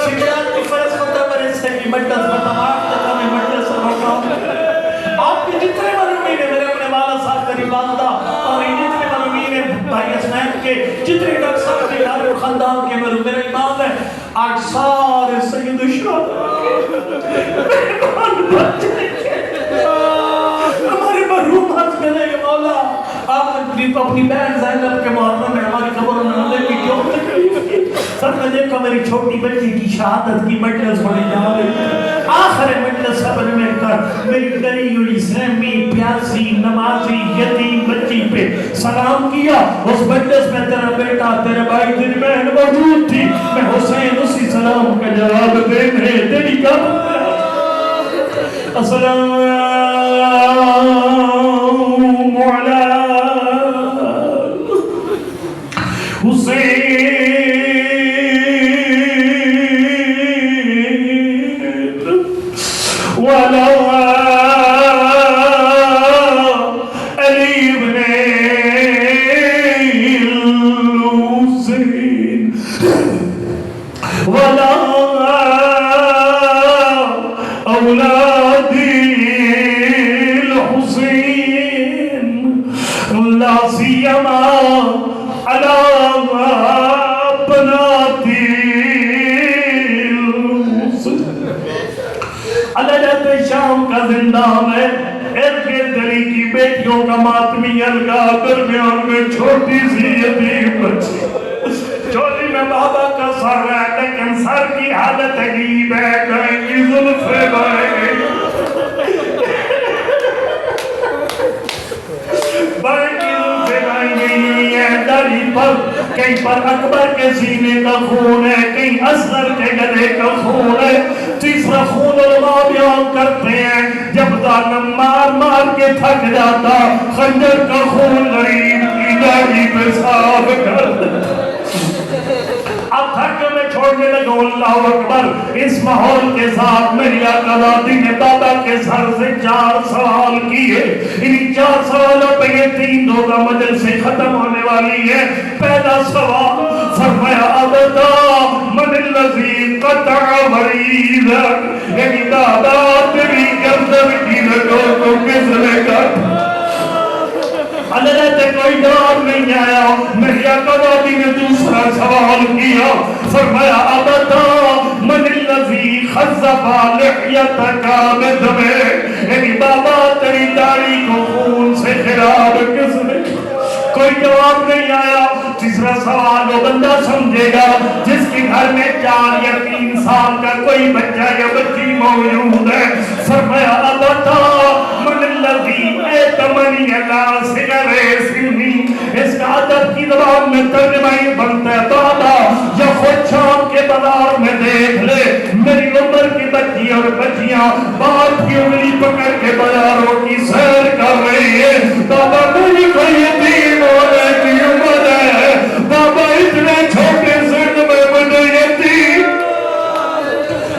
شکایات کی فہرست ہوتا میرے سے کی مجلس میں تمام تک میں مجلس سے روکا. آپ کے جتنے مرمین ہیں، میرے اپنے والا صاحب کا والدہ اور جتنے مرمین ہیں بھائی اسنین کے، جتنے ڈاکٹر صاحب کے دار خاندان کے میرے امام ہیں، آج سارے سید الشہداء ہمارے مرحوم حج کرے گے. مولا آپ اپنی بہن زینب کے محرم میں ہماری خبروں میں ہونے کی کیوں تکلیف کی؟ سب نے دیکھا میری چھوٹی بچی کی شہادت کی مجلس بڑی جا رہی ہے. آخر مجلس صبر میں کر میری ڈری ہوئی سہمی پیاسی نمازی یتیم بچی پہ سلام کیا. اس مجلس میں تیرا بیٹا تیرے بھائی تیری بہن موجود تھی. میں حسین اسی سلام کا جواب دینے تیری کب السلام علی حسین وعلی علی ابن الحسین وعلی اولاد الحسین لا سیما علی بنات الحسین. اللہ جاتے شام کا زندان ہے، ارد گرد گلی کی بیٹیوں کا ماتمی الگا، درمیان میں چھوٹی سی یتیم بچی. چولی میں بابا کا سر ہے لیکن سر کی حالت عجیب ہے. گئیں گی زلفیں بائیں گی داڑھی پر، کہیں پر اکبر کے سینے کا خون ہے، کہیں اصغر کے گلے کا خون ہے۔ تیسرا خون علماء بیان کرتے ہیں جب ظالم مار مار کے تھک جاتا خنجر کا خون غریب کی داڑھی پہ صاف کر دیتا۔ اب تھک میں چھوڑنے لگا، اللہ اکبر۔ اس ماحول کے ساتھ میری آقا دادی نے بابا کے سر سے 4 سوال کیے۔ ان 4 سوالوں پہ یہ 3 روزہ مجلس سے ختم ہونے والی ہے۔ پہلا سوال فرمایا ابدا من الذی قطع مریضک، یعنی بابا تیری گردن کی رگوں کو کس نے کاٹا؟ اللہ تے کوئی جواب نہیں آیا۔ میری آقا دادی نے دوسرا سوال کیا، فرمایا ابدا من الذی خضب لحیتک بدم، یعنی بابا تیری داڑھی کو خون سے خراب کس نے؟ کوئی جواب نہیں آیا۔ تیسرا سوال وہ بندہ سمجھے گا جس کے گھر میں 4 یا 3 سال کا کوئی بچہ یا بچی موجود ہے۔ فرمایا ابدا من الذی ایتمنی علی صغر سنی، اس کا ادب کی زبان میں ترجمہ ہی بنتا ہے بابا یا خود شام کے بازار میں دیکھ لے میری عمر کی بچی اور بچیاں باپ کی انگلی پکڑ کے بازاروں کی سیر کر رہی ہے، بابا میری کوئی یتیم ہونے کی عمر ہے، بابا اتنے چھوٹے سن میں بڑے یتیم۔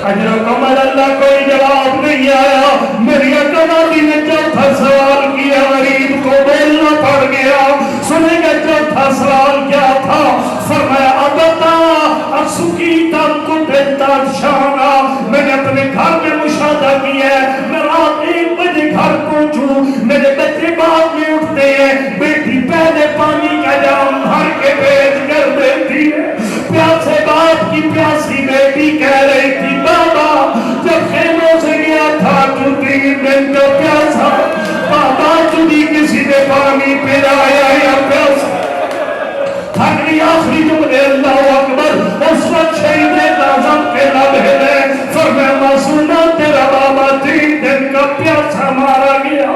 اجر و کمال اللہ کوئی جواب نہیں آیا۔ میری آقا دادی نے چوتھا سوال کیا، غریب کو بولنا پڑ گیا۔ سنے گا چوتھا سوال کیا تھا؟ فرمایا ابدا اسکیتا کتتا شانا، میں نے اپنے گھر میں مشاہدہ کیا ہے، میں رات 1 بجے گھر پہنچوں، میرے بچے بعد میں اٹھتے ہیں، بیٹی پہلے پانی کا جام بھر کے بھیج کر دیتی ہے۔ پیاسے باپ کی پیاسی بیٹی کہہ رہی تھی بابا جب خیموں سے گیا تھا تو 3 دن تو پیاسا، بابا تجھی کسی نے پانی پلایا یا پیاسا؟ تھکری آخری جملے اللہ اکبر۔ اس وقت شہید اعظم کے لبے نے فرمایا معصومہ تیرا بابا 3 دن کا پیاسا مارا گیا۔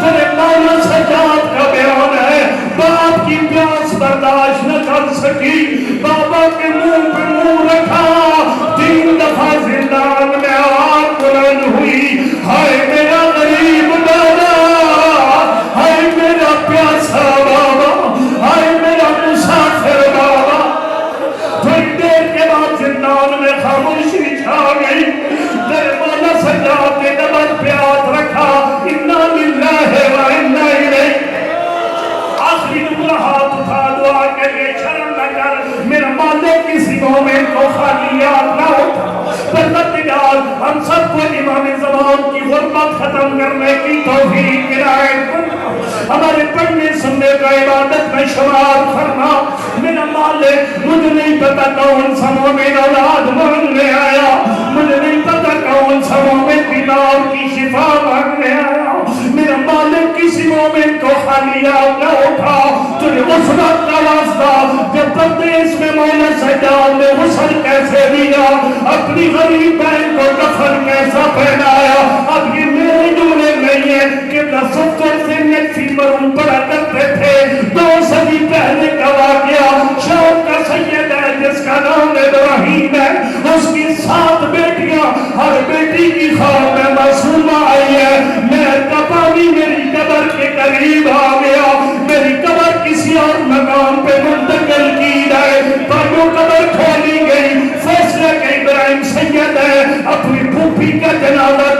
تیرے مولا سجاد کا بیان ہے باپ کی پیاس برداشت نہ کر سکی، بابا کے منہ پہ منہ رکھا، 3 دفعہ زندان میں آواز بلند ہوئی، ہائے میرا غریب بابا، ہائے میرا پیاسا بابا، ہائے میرا مسافر بابا۔ تھوڑی دیر کے بعد زندان میں خاموشی چھا گئی۔ میرے مولا سجاد نے نبض پہ ہاتھ رکھا، انا للہ و انا الیہ، آخری ٹکڑا ہاتھ اٹھا دعا کے لیے شرم نہ کر، میرا مالک کسی مومن کو خالی یاد نہ اٹھا۔ پروردگار ہم سب کو امام زمان کی غربت ختم کرنے کی توفیق عنایت فرما، ہمارے پڑھنے سننے کا عبادت میں شمار فرما۔ میرا مالک مجھے نہیں پتا کون سا مومن اولاد مانگنے آیا، مجھے نہیں پتا کون سا مومن بیمار کی شفا مانگنے آیا، میرا مالک کسی مومن کو خالی یاد نہ اٹھا۔ تجھے اس وقت کا واسطہ جب پردیس میں مولا سجاد نے غسل کیسے دیا، اپنی غریب بہن کو کفن کیسا پہنایا، اب یہ میرے جملے نہیں ہے کہ تصور سے نکفی مرون پڑا کرتے تھے۔ 2 صدی پہلے کا واقعہ، شام کا سید ہے جس کا نام ابراہیم ہے، اس کی 7 بیٹیاں، ہر بیٹی کی خواب میں معصومہ آئی ہے، مہر کا پانی میری قبر کے قریب آ گیا، میری قبر کسی اور مقام پہ منتقل کی جائے، پر وہ قبر کھولی گئی، فیصلہ کہ ابراہیم سید ہے، اپنی پھوپھی کا جنازہ